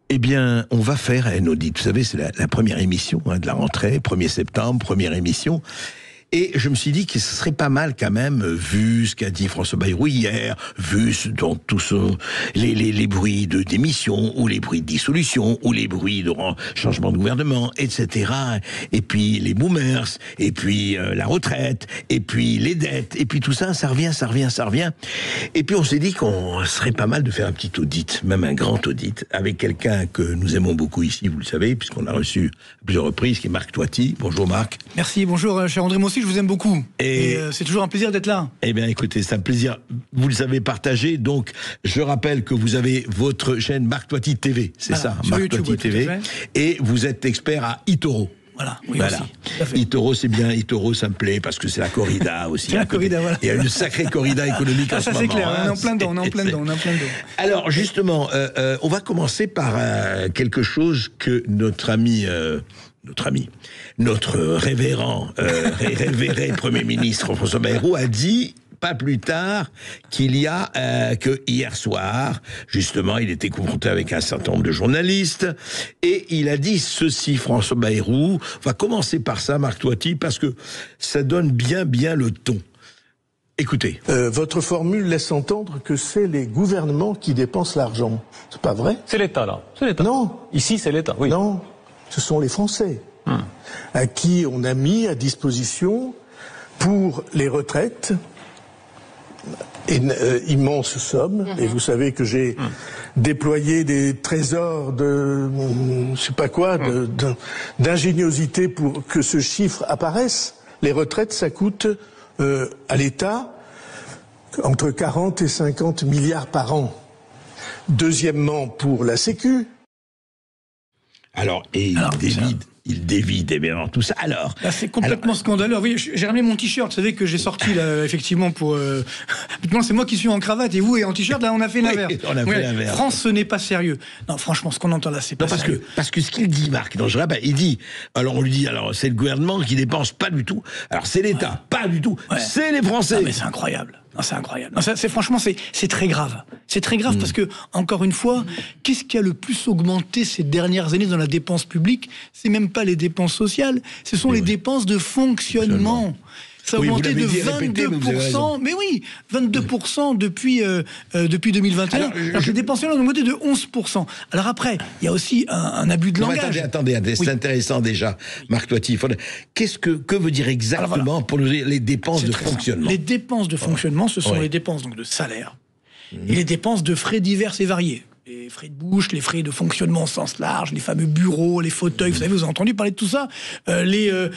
Eh bien, on va faire un audit. Vous savez, c'est la première émission de la rentrée, 1er septembre, première émission. Et je me suis dit que ce serait pas mal quand même, vu ce qu'a dit François Bayrou hier, vu donc tous les bruits de démission, ou les bruits de dissolution, ou les bruits de changement de gouvernement, etc. Et puis les boomers, et puis la retraite, et puis les dettes, et puis tout ça, ça revient. Et puis on s'est dit qu'on serait pas mal de faire un petit audit, même un grand audit, avec quelqu'un que nous aimons beaucoup ici, vous le savez, puisqu'on l'a reçu à plusieurs reprises, qui est Marc Toiti. Bonjour Marc. Merci, bonjour cher André, moi aussi je vous aime beaucoup. Et c'est toujours un plaisir d'être là. Eh bien écoutez, c'est un plaisir, vous le savez, partagé. Donc je rappelle que vous avez votre chaîne Marc Toiti TV, c'est ça, Marc Toiti TV. Et vous êtes expert à eToro. Voilà, oui, aussi. eToro, c'est bien, eToro, ça me plaît, parce que c'est la corrida aussi. C'est la corrida, voilà. Il y a une sacrée corrida économique en ce moment. Ça c'est clair, on est en plein dedans, Alors justement, on va commencer par quelque chose que notre révérend, révéré Premier ministre François Bayrou a dit pas plus tard qu'il y a que hier soir, justement, il était confronté avec un certain nombre de journalistes et il a dit ceci, François Bayrou. On va commencer par ça, Marc Toiti, parce que ça donne bien le ton. Écoutez. Votre formule laisse entendre que c'est les gouvernements qui dépensent l'argent. C'est pas vrai? C'est l'État, là. C'est l'État. Non. Ici, c'est l'État, oui. Non. Ce sont les Français à qui on a mis à disposition pour les retraites une immense somme. Et vous savez que j'ai déployé des trésors de je sais pas quoi, d'ingéniosité pour que ce chiffre apparaisse. Les retraites, ça coûte à l'État entre 40 et 50 milliards par an. Deuxièmement, pour la Sécu. Alors, il dévide évidemment tout ça. Alors, là, c'est complètement scandaleux. Oui, j'ai ramené mon t-shirt. Vous savez que j'ai sorti là, effectivement pour. Maintenant, c'est moi qui suis en cravate et vous et en t-shirt. Là, on a fait l'inverse. On a fait l'inverse. France, ce n'est pas sérieux. Non, franchement, ce qu'on entend là, c'est pas sérieux. Parce que ce qu'il dit, Marc, donc je rappelle, il dit. Alors on lui dit, alors c'est le gouvernement qui dépense pas du tout. Alors c'est l'État, pas du tout. C'est les Français. Non, mais c'est incroyable. Non, c'est incroyable. Non, franchement, c'est très grave. C'est très grave parce que, encore une fois, qu'est-ce qui a le plus augmenté ces dernières années dans la dépense publique? C'est même pas les dépenses sociales, ce sont les dépenses de fonctionnement. Ça a augmenté de 22%, mais oui, 22% depuis 2021. Alors que les dépenses ont augmenté de 11%. Alors après, il y a aussi un abus de langage. Attendez, c'est intéressant déjà, Marc Toiti. Que veut dire exactement pour nous dire les dépenses de fonctionnement? Les dépenses de fonctionnement, ce sont les dépenses donc de salaire et les dépenses de frais divers et variés. Les frais de bouche, les frais de fonctionnement au sens large, les fameux bureaux, les fauteuils, vous savez, vous avez entendu parler de tout ça. Vous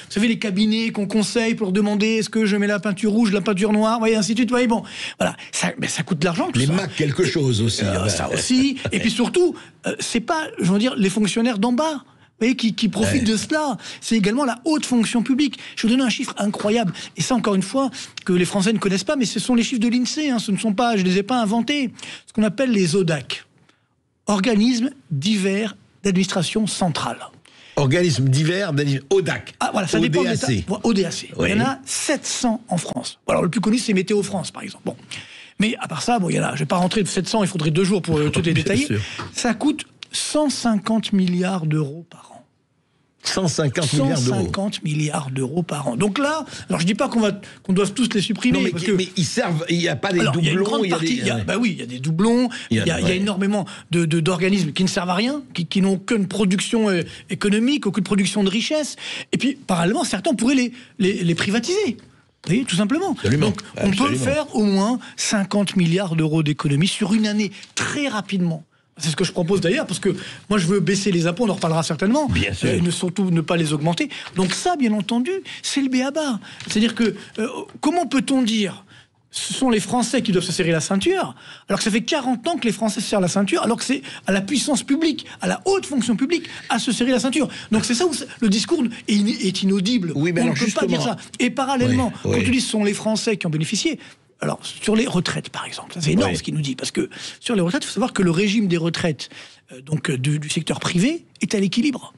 savez, les cabinets qu'on conseille pour demander est-ce que je mets la peinture rouge, la peinture noire, voyez, ainsi de suite. Voyez, bon, voilà, ça coûte de l'argent. Les Mac quelque chose aussi. Ça aussi. Et puis surtout, c'est pas, je veux dire, les fonctionnaires d'en bas. Vous voyez, qui profitent de cela. C'est également la haute fonction publique. Je vais vous donner un chiffre incroyable. Et ça, encore une fois, que les Français ne connaissent pas, mais ce sont les chiffres de l'INSEE. Ce ne sont pas, je ne les ai pas inventés. Ce qu'on appelle les ODAC. Organismes divers d'administration centrale. Organismes divers d'administration, ODAC. Ah voilà, ça dépend de l'État. ODAC. Oui. Il y en a 700 en France. Alors le plus connu, c'est Météo France, par exemple. Bon. Mais à part ça, bon, il y en a, je ne vais pas rentrer de 700, il faudrait 2 jours pour tout les détailler. Ça coûte 150 milliards d'euros par an. 150 milliards d'euros par an. Donc là, alors je dis pas qu'on doive tous les supprimer. Non, mais ils servent, il n'y a pas des doublons. Il y a une grande partie, il y a des doublons, il y a énormément d'organismes qui ne servent à rien, qui n'ont aucune production économique, aucune production de richesse. Et puis, parallèlement, certains pourraient les privatiser. Vous voyez, tout simplement. Absolument. Donc, on peut faire au moins 50 milliards d'euros d'économies sur une année, très rapidement. C'est ce que je propose d'ailleurs, parce que moi je veux baisser les impôts, on en reparlera certainement. Bien sûr. Surtout ne pas les augmenter. Donc ça, bien entendu, c'est le b.a.-ba. C'est-à-dire que, comment peut-on dire ce sont les Français qui doivent se serrer la ceinture, alors que ça fait 40 ans que les Français se serrent la ceinture, alors que c'est à la puissance publique, à la haute fonction publique, à se serrer la ceinture. Donc c'est ça où le discours est inaudible. Oui, mais on alors ne peut pas dire ça. Et parallèlement, quand tu dis ce sont les Français qui ont bénéficié, alors sur les retraites par exemple, ça c'est énorme ce qu'il nous dit, parce que sur les retraites, il faut savoir que le régime des retraites du secteur privé est à l'équilibre.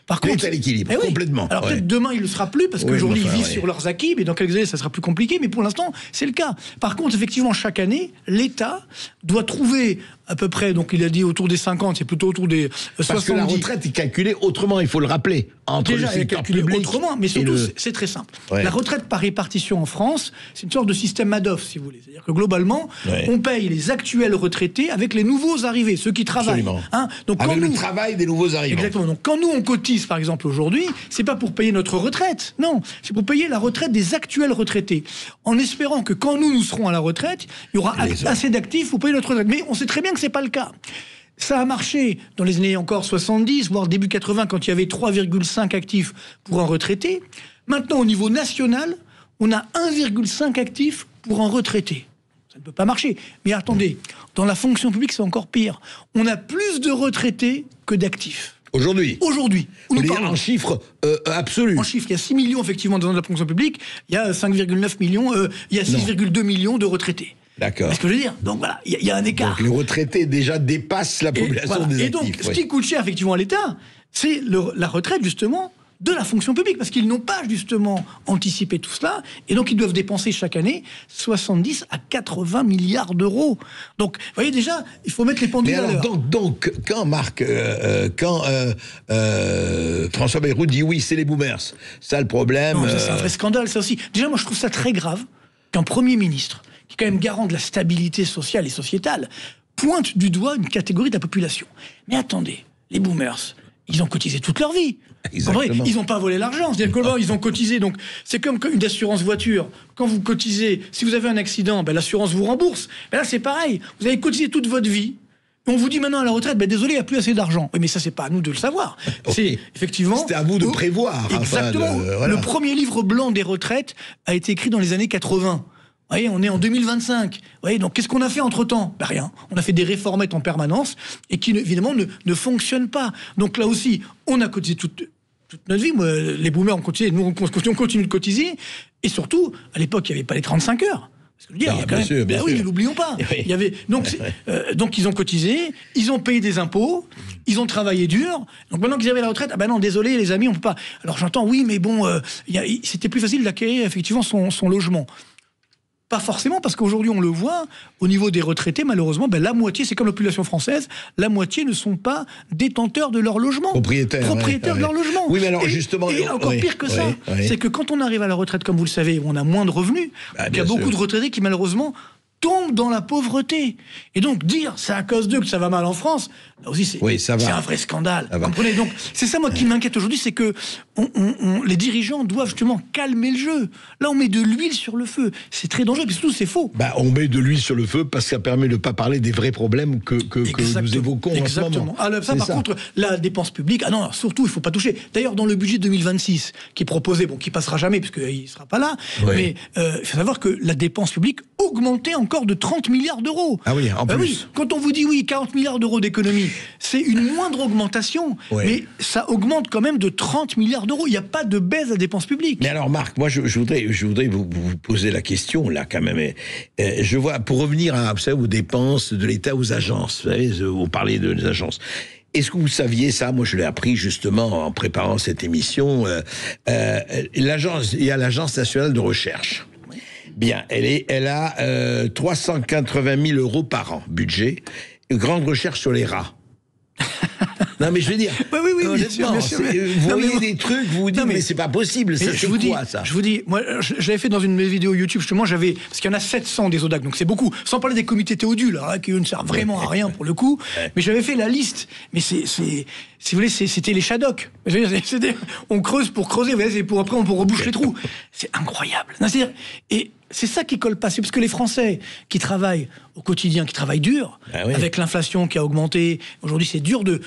Par contre, à l'équilibre, complètement. Alors peut-être demain il ne le sera plus parce qu'aujourd'hui ils vivent sur leurs acquis, mais dans quelques années ça sera plus compliqué, mais pour l'instant c'est le cas. Par contre, effectivement, chaque année, l'État doit trouver à peu près, donc il a dit autour des 50, c'est plutôt autour des 70. Parce que la retraite est calculée autrement, il faut le rappeler. Entre déjà, elle est calculée autrement, mais surtout, c'est très simple. Ouais. La retraite par répartition en France, c'est une sorte de système Madoff, si vous voulez. C'est-à-dire que globalement, on paye les actuels retraités avec les nouveaux arrivés, ceux qui travaillent. Absolument. Hein, donc, avec quand le travail des nouveaux arrivants. Exactement. Donc quand nous, on cotise, par exemple, aujourd'hui, c'est pas pour payer notre retraite. Non, c'est pour payer la retraite des actuels retraités. En espérant que quand nous serons à la retraite, il y aura assez d'actifs pour payer notre retraite. Mais on sait très bien que c'est pas le cas. Ça a marché dans les années encore 70, voire début 80, quand il y avait 3,5 actifs pour un retraité. Maintenant, au niveau national, on a 1,5 actifs pour un retraité. Ça ne peut pas marcher. Mais attendez, dans la fonction publique, c'est encore pire. On a plus de retraités que d'actifs. Aujourd'hui. En chiffres absolus. En chiffres, il y a 6 millions, effectivement, dans la fonction publique. Il y a 5,9 millions, il y a 6,2 millions de retraités. D'accord. C'est ce que je veux dire. Donc voilà, il y a un écart. Donc les retraités déjà dépassent la population des actifs. Et donc, ce qui coûte cher effectivement à l'État, c'est la retraite justement de la fonction publique, parce qu'ils n'ont pas justement anticipé tout cela, et donc ils doivent dépenser chaque année 70 à 80 milliards d'euros. Donc, vous voyez déjà, il faut mettre les pendules à l'heure. Donc, quand Marc, François Bayrou dit oui, c'est les boomers, ça le problème. Non, ça, c'est un vrai scandale, ça aussi. Déjà, moi je trouve ça très grave qu'un Premier ministre, qui est quand même garant de la stabilité sociale et sociétale, pointe du doigt une catégorie de la population. Mais attendez, les boomers, ils ont cotisé toute leur vie. En vrai, ils n'ont pas volé l'argent. C'est-à-dire que ils ont cotisé. Donc, c'est comme une assurance voiture. Quand vous cotisez, si vous avez un accident, l'assurance vous rembourse. Là, c'est pareil. Vous avez cotisé toute votre vie. On vous dit maintenant à la retraite, désolé, il n'y a plus assez d'argent. Oui, mais ça, c'est pas à nous de le savoir. C'est effectivement. C'était à vous de prévoir. Exactement. Le premier livre blanc des retraites a été écrit dans les années 80. Vous voyez, on est en 2025. Vous voyez, donc qu'est-ce qu'on a fait entre-temps ? Rien. On a fait des réformettes en permanence et qui, évidemment, ne fonctionnent pas. Donc là aussi, on a cotisé toute notre vie. Moi, les boomers ont cotisé, nous, on continue de cotiser. Et surtout, à l'époque, il n'y avait pas les 35 heures. Parce que je veux dire, il y a quand même... bien sûr. Oui, n'oublions pas. Il y avait... donc, ils ont cotisé, ils ont payé des impôts, ils ont travaillé dur. Donc maintenant qu'ils avaient la retraite, non, désolé les amis, on peut pas... Alors j'entends, oui, mais bon, c'était plus facile d'acquérir effectivement son logement. Pas forcément, parce qu'aujourd'hui, on le voit, au niveau des retraités, malheureusement, la moitié, c'est comme la population française, la moitié ne sont pas détenteurs de leur logement. Propriétaires de leur logement. Oui, mais alors justement... Et encore pire que ça, c'est que quand on arrive à la retraite, comme vous le savez, où on a moins de revenus, il y a beaucoup de retraités qui, malheureusement, tombent dans la pauvreté. Et donc, dire, c'est à cause d'eux que ça va mal en France, là aussi, c'est un vrai scandale. Comprenez ? Donc, c'est ça, moi, qui m'inquiète aujourd'hui, c'est que les dirigeants doivent justement calmer le jeu. Là, on met de l'huile sur le feu. C'est très dangereux, puis surtout, c'est faux. On met de l'huile sur le feu parce que ça permet de ne pas parler des vrais problèmes que nous évoquons en ce moment. Alors, ça, par contre, la dépense publique, non, surtout, il ne faut pas toucher. D'ailleurs, dans le budget 2026, qui est proposé, qui passera jamais, puisqu'il ne sera pas là, mais il faut savoir que la dépense publique augmentait encore de 30 milliards d'euros. Ah oui, en plus. Oui. Quand on vous dit, 40 milliards d'euros d'économie, c'est une moindre augmentation, mais ça augmente quand même de 30 milliards d'euros. Il n'y a pas de baisse de la dépense publique. Mais alors, Marc, moi, je voudrais vous poser la question, là, quand même. Je vois, pour revenir aux dépenses de l'État, aux agences, vous savez, on parlait des agences. Est-ce que vous saviez ça? Moi, je l'ai appris justement en préparant cette émission. Il y a l'Agence nationale de recherche. Bien, elle a 380 000 euros par an, budget. Une grande recherche sur les rats. Non, mais je veux dire, Honnêtement, vous voyez des trucs, vous vous dites, mais c'est pas possible, ça, c'est quoi, ça? Je vous dis, moi, je l'avais fait dans une de mes vidéos YouTube, justement, parce qu'il y en a 700 des ODAC, donc c'est beaucoup, sans parler des comités Théodule, qui eux ne servent vraiment à rien pour le coup, mais j'avais fait la liste, mais si vous voulez, c'était les Shadocks. On creuse pour creuser, vous voyez, pour après on rebouche les trous. C'est incroyable. Et c'est ça qui colle pas. C'est parce que les Français qui travaillent au quotidien, qui travaillent dur, avec l'inflation qui a augmenté, aujourd'hui c'est dur de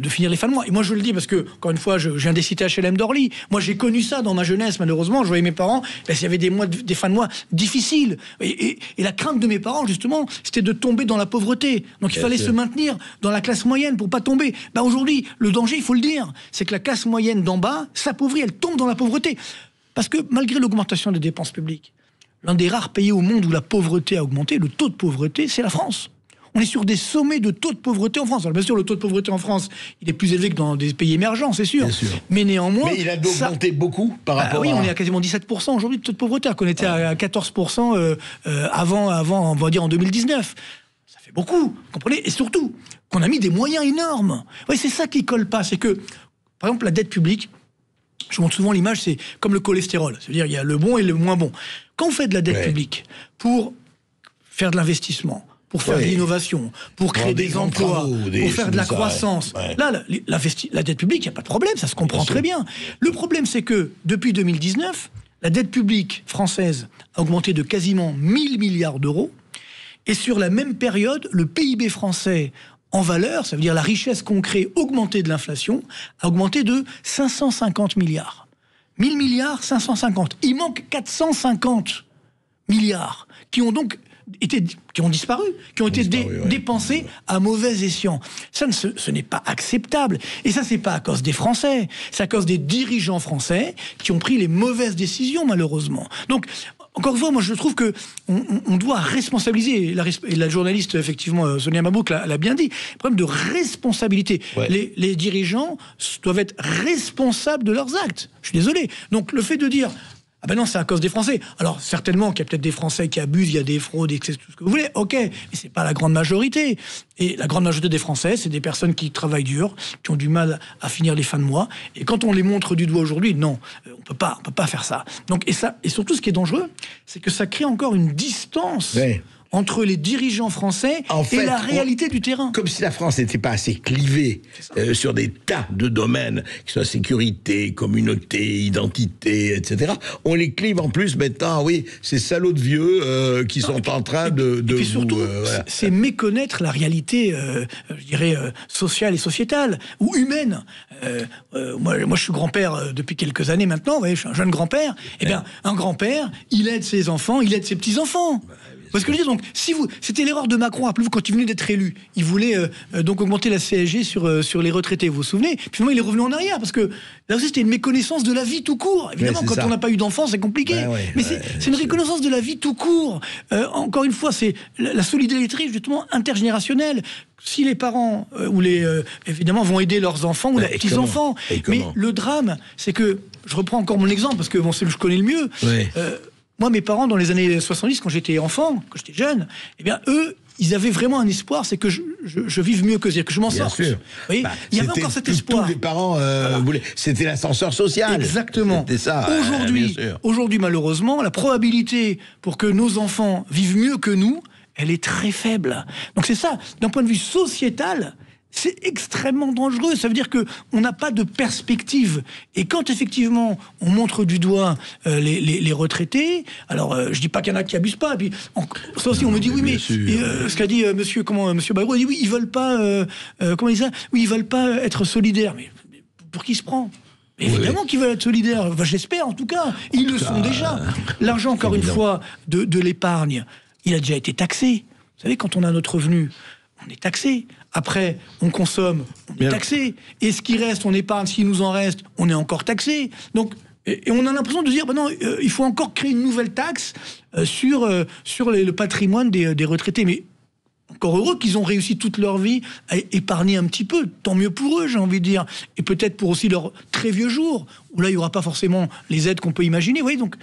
finir les fins de mois. Et moi je le dis parce que, encore une fois, je viens des cités HLM d'Orly. Moi j'ai connu ça dans ma jeunesse, malheureusement. Je voyais mes parents, il y avait des fins de mois difficiles. Et la crainte de mes parents, justement, c'était de tomber dans la pauvreté. Donc il fallait se maintenir dans la classe moyenne pour pas tomber. Aujourd'hui, le danger, il faut le dire, c'est que la classe moyenne d'en bas s'appauvrit, elle tombe dans la pauvreté. Parce que malgré l'augmentation des dépenses publiques, l'un des rares pays au monde où la pauvreté a augmenté, le taux de pauvreté, c'est la France. On est sur des sommets de taux de pauvreté en France. Alors bien sûr, le taux de pauvreté en France, il est plus élevé que dans des pays émergents, c'est sûr. Mais néanmoins... Mais il a augmenté beaucoup par rapport à... Oui, on est à quasiment 17% aujourd'hui de taux de pauvreté, alors qu'on était à 14% avant, on va dire, en 2019. Ça fait beaucoup, vous comprenez? Et surtout, qu'on a mis des moyens énormes. Oui, c'est ça qui colle pas. C'est que, par exemple, la dette publique, je montre souvent l'image, c'est comme le cholestérol. C'est-à-dire, il y a le bon et le moins bon. Quand on fait de la dette publique pour faire de l'investissement, pour faire de l'innovation, pour créer des emplois, pour faire de la croissance, là, la dette publique, il n'y a pas de problème, ça se comprend très bien. Le problème, c'est que, depuis 2019, la dette publique française a augmenté de quasiment 1000 milliards d'euros, et sur la même période, le PIB français en valeur, ça veut dire la richesse qu'on crée augmentée de l'inflation, a augmenté de 550 milliards. 1000 milliards, 550. Il manque 450 milliards qui ont donc disparu, qui ont été dépensés à mauvais escient. Ça, ce n'est pas acceptable. Et ça, c'est pas à cause des Français. C'est à cause des dirigeants français qui ont pris les mauvaises décisions, malheureusement. Donc, encore une fois, moi je trouve que on doit responsabiliser, et la journaliste, effectivement, Sonia Mabrouk l'a bien dit, problème de responsabilité. Les dirigeants doivent être responsables de leurs actes. Je suis désolé. Donc le fait de dire... Ah ben non, c'est à cause des Français. Alors, certainement qu'il y a peut-être des Français qui abusent, il y a des fraudes, etc., tout ce que vous voulez, ok, mais c'est pas la grande majorité. Et la grande majorité des Français, c'est des personnes qui travaillent dur, qui ont du mal à finir les fins de mois. Et quand on les montre du doigt aujourd'hui, non, on peut pas faire ça. Donc, et surtout, ce qui est dangereux, c'est que ça crée encore une distance entre les dirigeants français et la réalité du terrain. Comme si la France n'était pas assez clivée sur des tas de domaines, que ce soit sécurité, communauté, identité, etc. On les clive en plus maintenant, ces salauds de vieux qui sont en train de et puis surtout, c'est méconnaître la réalité, je dirais, sociale et sociétale, ou humaine. Moi, je suis grand-père depuis quelques années maintenant, vous voyez, je suis un jeune grand-père. Eh bien, un grand-père, il aide ses enfants, il aide ses petits-enfants. Parce que je dis donc, c'était l'erreur de Macron, rappelez-vous, quand il venait d'être élu, il voulait donc augmenter la CSG sur les retraités, vous vous souvenez? Puis finalement, il est revenu en arrière, parce que là aussi, c'était une méconnaissance de la vie tout court. Évidemment, quand on n'a pas eu d'enfant, c'est compliqué. Mais c'est une reconnaissance de la vie tout court. Encore une fois, c'est la solidarité, justement, intergénérationnelle. Si les parents, évidemment, vont aider leurs enfants ou leurs petits-enfants. Mais le drame, c'est que, je reprends encore mon exemple, parce que c'est celui que je connais le mieux. Moi, mes parents, dans les années 70, quand j'étais enfant, quand j'étais jeune, eh bien, eux, ils avaient vraiment un espoir, c'est que je vive mieux que c'est, que je m'en sorte. Bien sûr. Vous voyez, il y avait encore cet espoir. Tous les parents voulaient. C'était l'ascenseur social. Exactement. C'était ça. Aujourd'hui, malheureusement, la probabilité pour que nos enfants vivent mieux que nous, elle est très faible. Donc c'est ça, d'un point de vue sociétal, c'est extrêmement dangereux. Ça veut dire que on n'a pas de perspective. Et quand effectivement on montre du doigt les retraités, alors je dis pas qu'il y en a qui abusent pas. Et puis ça aussi on me dit oui, mais ce qu'a dit Monsieur Bayrou, il dit oui, ils veulent pas comment il dit ça? Oui, ils veulent pas être solidaires. Mais pour qui se prend? Évidemment qu'ils veulent être solidaires. Enfin, j'espère en tout cas. Ils le sont déjà. L'argent, encore une fois, de l'épargne, il a déjà été taxé. Vous savez, quand on a notre revenu, on est taxé. Après, on consomme, on est taxé. Et ce qui reste, on épargne. Ce qui nous en reste, on est encore taxé. Donc, et on a l'impression de dire, non, il faut encore créer une nouvelle taxe sur le patrimoine des retraités. Mais encore heureux qu'ils ont réussi toute leur vie à épargner un petit peu. Tant mieux pour eux, j'ai envie de dire. Et peut-être pour aussi leurs très vieux jours, où là, il n'y aura pas forcément les aides qu'on peut imaginer. Vous voyez, donc...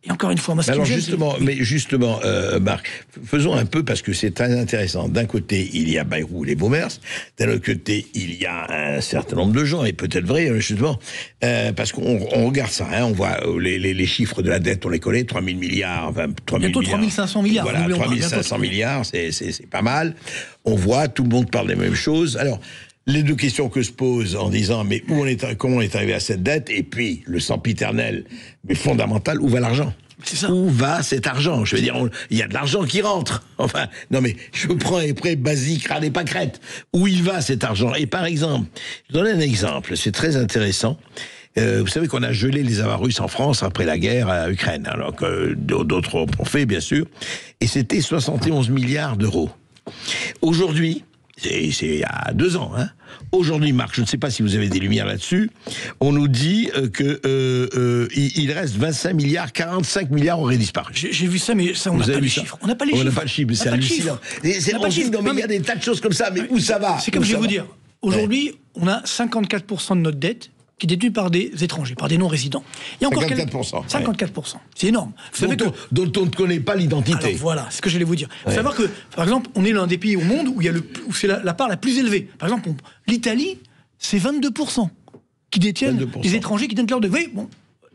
Et encore une fois, moi, ce qui me gêne, justement, Marc, faisons un peu, parce que c'est très intéressant. D'un côté, il y a Bayrou et les Baumers. D'un autre côté, il y a un certain nombre de gens, et peut-être vrai, justement, parce qu'on regarde ça, hein, on voit les chiffres de la dette, on les connaît, 3 000 milliards, enfin, 3 000 bientôt 3 500 milliards. Voilà, 3 500 milliards, c'est pas mal. On voit, tout le monde parle des mêmes choses. Alors, les deux questions que se posent en disant, mais comment on est arrivé à cette dette? Et puis, le sempiternel, mais fondamental, où va l'argent? C'est ça. Où va cet argent? Je veux dire, il y a de l'argent qui rentre. Enfin, non mais, je prends les prêts basiques, crâne et pâquerette. Où il va cet argent? Et par exemple, je donne un exemple, c'est très intéressant. Vous savez qu'on a gelé les avoirs russes en France après la guerre à Ukraine, alors que d'autres ont fait, bien sûr. Et c'était 71 milliards d'euros. Aujourd'hui, c'est il y a 2 ans, hein. Aujourd'hui, Marc, je ne sais pas si vous avez des lumières là-dessus, on nous dit il reste 25 milliards, 45 milliards auraient disparu. J'ai vu ça, mais ça, on n'a pas les chiffres. On n'a pas les chiffres. On n'a pas le chiffre, c'est hallucinant. Il y a des tas de choses comme ça, mais où ça va? C'est comme je vais vous dire. Aujourd'hui, on a 54% de notre dette qui est détenue par des étrangers, par des non-résidents. Il y a encore 54%. 54%. C'est énorme. Dont on ne connaît pas l'identité. Alors voilà, c'est ce que j'allais vous dire. Il faut savoir que, par exemple, on est l'un des pays au monde où c'est la part la plus élevée. Par exemple, l'Italie, c'est 22% qui détiennent 22%. Les étrangers qui détiennent leur dette. Oui, bon.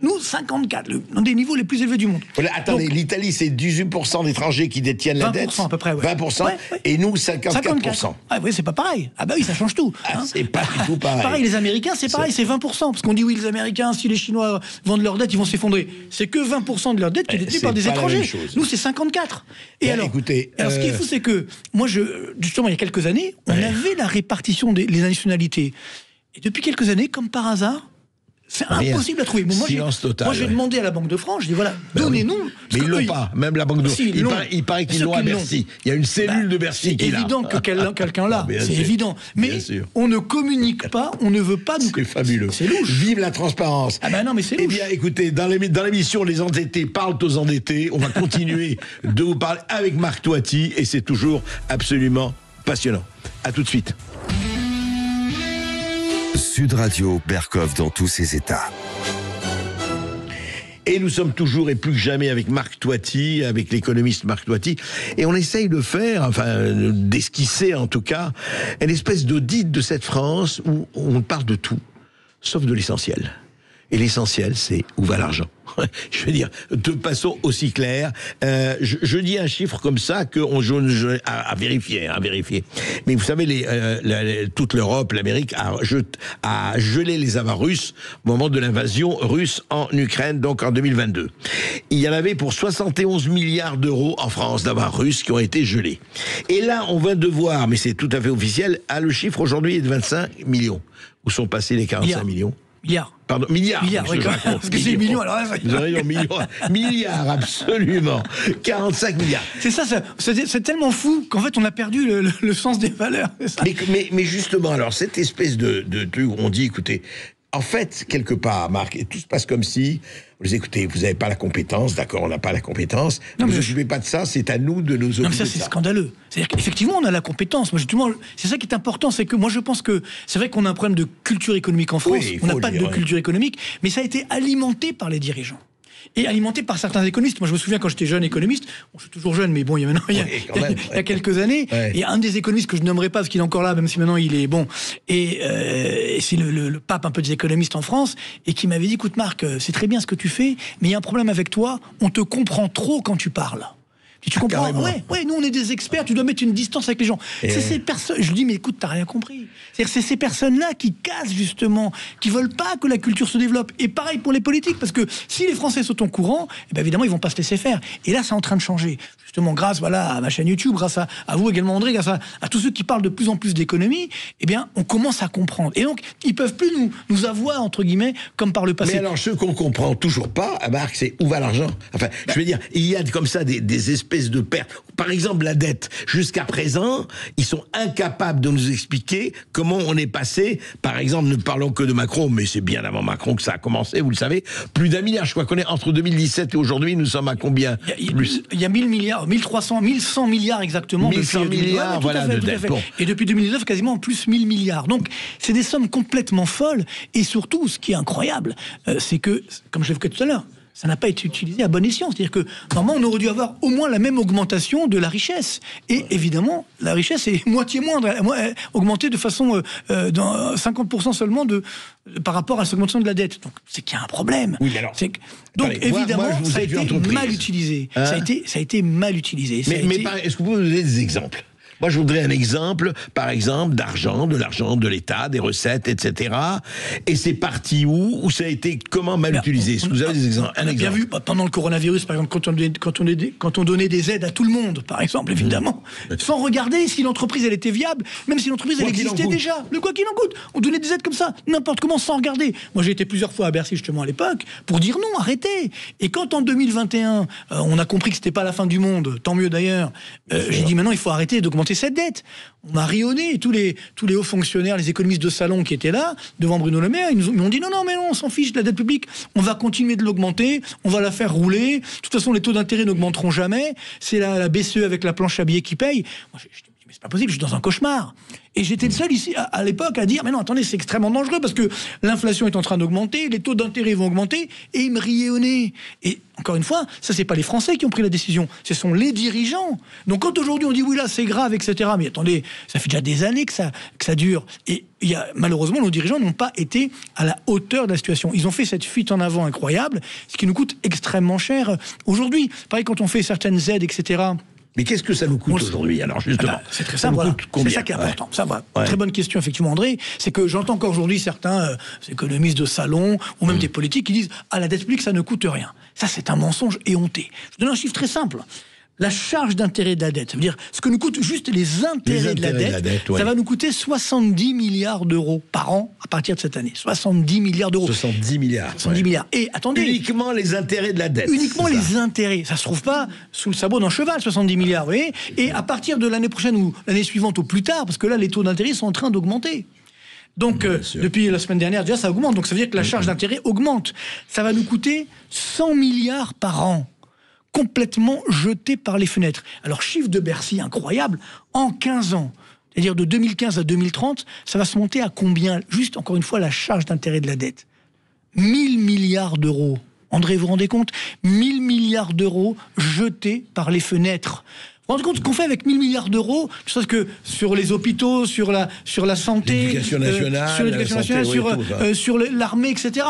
Nous, 54, l'un des niveaux les plus élevés du monde. Voilà, attendez, l'Italie, c'est 18% d'étrangers qui détiennent la dette. 20% à peu près, ouais. 20%, ouais. Et nous, 54%. Ah oui, c'est pas pareil. Ah bah oui, ça change tout. Ah, c'est pas du tout pareil. Pareil, les Américains, c'est pareil, c'est 20%. Parce qu'on dit, oui, les Américains, si les Chinois vendent leur dette, ils vont s'effondrer. C'est que 20% de leur dette qui est détenue par des étrangers. Nous, c'est 54. Et alors, écoutez, ce qui est fou, c'est que, moi, justement, il y a quelques années, on avait la répartition des nationalités. Et depuis quelques années, comme par hasard, c'est impossible à trouver. Bon, moi, j'ai demandé à la Banque de France, je dis voilà, donnez-nous. Mais ils l'ont pas, même la Banque de France. Il paraît qu'ils l'ont à Bercy. Il y a une cellule de Bercy qui est là. C'est évident que quelqu'un l'a, c'est évident. Mais on ne communique pas, on ne veut pas nous. C'est fabuleux. C'est louche. Vive la transparence. Ah ben non, mais c'est louche. Eh bien, écoutez, dans l'émission Les Endettés parlent aux endettés, on va continuer de vous parler avec Marc Toiti et c'est toujours absolument passionnant. À tout de suite. Sud Radio, Berkov dans tous ses états. Et nous sommes toujours et plus que jamais avec Marc Toiti, avec l'économiste Marc Toiti, et on essaye de faire, enfin d'esquisser en tout cas, une espèce d'audit de cette France où on parle de tout, sauf de l'essentiel. Et l'essentiel, c'est où va l'argent. Je veux dire, de façon aussi claire, je dis un chiffre comme ça à vérifier, à vérifier. Mais vous savez, toute l'Europe, l'Amérique a gelé les avoirs russes au moment de l'invasion russe en Ukraine, donc en 2022. Il y en avait pour 71 milliards d'euros en France d'avoirs russes qui ont été gelés. Et là, on vient de voir, mais c'est tout à fait officiel, le chiffre aujourd'hui est de 25 millions. Où sont passés les 45 millions? Milliards. Pardon, milliards. Oui, parce que c'est millions, alors là, vous avez milliards, absolument. 45 milliards. C'est ça, c'est tellement fou qu'en fait, on a perdu le sens des valeurs. Mais justement, alors, cette espèce de truc où on dit, écoutez, en fait, quelque part, Marc, et tout se passe comme si, vous dites, écoutez, vous n'avez pas la compétence, d'accord, on n'a pas la compétence, ne vous occupez pas de ça, c'est à nous de nous occuper. Non, mais ça, c'est scandaleux. C'est-à-dire qu'effectivement, on a la compétence. Moi, justement, c'est ça qui est important, c'est que moi, je pense que c'est vrai qu'on a un problème de culture économique en France, on n'a pas de culture économique, mais ça a été alimenté par les dirigeants. Et alimenté par certains économistes. Moi, je me souviens quand j'étais jeune économiste, je suis toujours jeune, mais bon, il y a quelques années, et un des économistes que je nommerai pas parce qu'il est encore là, même si maintenant il est bon, et c'est le pape un peu des économistes en France, et qui m'avait dit, écoute Marc, c'est très bien ce que tu fais, mais il y a un problème avec toi, on te comprend trop quand tu parles. Tu comprends? Ouais, nous on est des experts, tu dois mettre une distance avec les gens. C'est ces personnes, je dis mais écoute, t'as rien compris. C'est-à-dire c'est ces personnes-là qui cassent justement, qui veulent pas que la culture se développe. Et pareil pour les politiques, parce que si les Français sont au courant, eh bien évidemment ils vont pas se laisser faire. Et là c'est en train de changer. Justement grâce à ma chaîne YouTube, grâce à vous également André, grâce à tous ceux qui parlent de plus en plus d'économie, eh bien on commence à comprendre. Et donc ils peuvent plus nous avoir entre guillemets comme par le passé. Mais alors ceux qu'on comprend toujours pas, Marc, c'est où va l'argent? Enfin, je veux dire, il y a comme ça des espèces de pertes. Par exemple, la dette. Jusqu'à présent, ils sont incapables de nous expliquer comment on est passé, par exemple, ne parlons que de Macron, mais c'est bien avant Macron que ça a commencé, vous le savez, plus d'1 milliard. Je crois qu'on est entre 2017 et aujourd'hui, nous sommes à combien? Il y a 1000 milliards, 1300, 1100 milliards exactement. 1100 milliards, voilà, de dette. Bon. Et depuis 2019, quasiment plus 1000 milliards. Donc, c'est des sommes complètement folles. Et surtout, ce qui est incroyable, c'est que, comme je l'évoquais tout à l'heure, ça n'a pas été utilisé à bon escient. C'est-à-dire que, normalement, on aurait dû avoir au moins la même augmentation de la richesse. Et évidemment, la richesse est moitié moindre, augmentée de façon dans 50% seulement par rapport à cette augmentation de la dette. Donc, c'est qu'il y a un problème. Oui, alors, donc, évidemment, moi, ça a été mal utilisé. Hein, ça a été mal utilisé. Mais est-ce que vous pouvez nous donner des exemples? Moi, je voudrais un exemple, par exemple, d'argent, de l'argent de l'État, des recettes, etc. Et c'est parti où ça a été comment mal utilisé? Est-ce que vous avez des exemples? On a bien vu, pendant le coronavirus, par exemple, quand on donnait des aides à tout le monde, par exemple, évidemment, sans regarder si l'entreprise, elle était viable, même si l'entreprise, elle existait déjà. Le quoi qu'il en coûte. On donnait des aides comme ça, n'importe comment, sans regarder. Moi, j'ai été plusieurs fois à Bercy, justement, à l'époque, pour dire non, arrêtez. Et quand, en 2021, on a compris que c'était pas la fin du monde, tant mieux d'ailleurs, j'ai dit maintenant, il faut arrêter d'augmenter cette dette. On m'a rionné, tous les hauts fonctionnaires, les économistes de salon qui étaient là, devant Bruno Le Maire, ils m'ont dit non, on s'en fiche de la dette publique, on va continuer de l'augmenter, on va la faire rouler, de toute façon les taux d'intérêt n'augmenteront jamais, c'est la BCE avec la planche à billets qui paye. Moi, je dis, mais c'est pas possible, je suis dans un cauchemar. Et j'étais le seul ici, à l'époque, à dire, mais non, attendez, c'est extrêmement dangereux, parce que l'inflation est en train d'augmenter, les taux d'intérêt vont augmenter, et ils me riaient au nez. Et encore une fois, ça, c'est pas les Français qui ont pris la décision, ce sont les dirigeants. Donc quand aujourd'hui on dit, oui, là, c'est grave, etc., mais attendez, ça fait déjà des années que ça dure. Et malheureusement, nos dirigeants n'ont pas été à la hauteur de la situation. Ils ont fait cette fuite en avant incroyable, ce qui nous coûte extrêmement cher aujourd'hui. Pareil, quand on fait certaines aides, etc., mais qu'est-ce que ça nous coûte aujourd'hui, alors, justement? C'est très simple, voilà. C'est ça qui est important. Ça, voilà. Très bonne question, effectivement, André. C'est que j'entends encore aujourd'hui certains économistes de salon, ou même des politiques, qui disent « Ah, la dette publique, ça ne coûte rien ». Ça, c'est un mensonge éhonté. Je vous donne un chiffre très simple. La charge d'intérêt de la dette, ça veut dire ce que nous coûtent juste les intérêts de la dette, ça va nous coûter 70 milliards d'euros par an à partir de cette année. 70 milliards d'euros. 70 milliards. 70 milliards. Et attendez. Uniquement les intérêts de la dette. Uniquement les intérêts. Ça se trouve pas sous le sabot d'un cheval, 70 milliards, vous voyez. Et à partir de l'année prochaine ou l'année suivante ou plus tard, parce que là, les taux d'intérêt sont en train d'augmenter. Donc, depuis la semaine dernière, déjà, ça augmente. Donc, ça veut dire que la charge d'intérêt augmente. Ça va nous coûter 100 milliards par an. Complètement jeté par les fenêtres. Alors, chiffre de Bercy incroyable, en 15 ans, c'est-à-dire de 2015 à 2030, ça va se monter à combien? Juste, encore une fois, la charge d'intérêt de la dette. 1000 milliards d'euros. André, vous vous rendez compte? 1000 milliards d'euros jetés par les fenêtres. Vous vous rendez compte ce qu'on fait avec 1000 milliards d'euros? Je pense que sur les hôpitaux, sur la santé, l'éducation nationale, sur l'armée, etc.,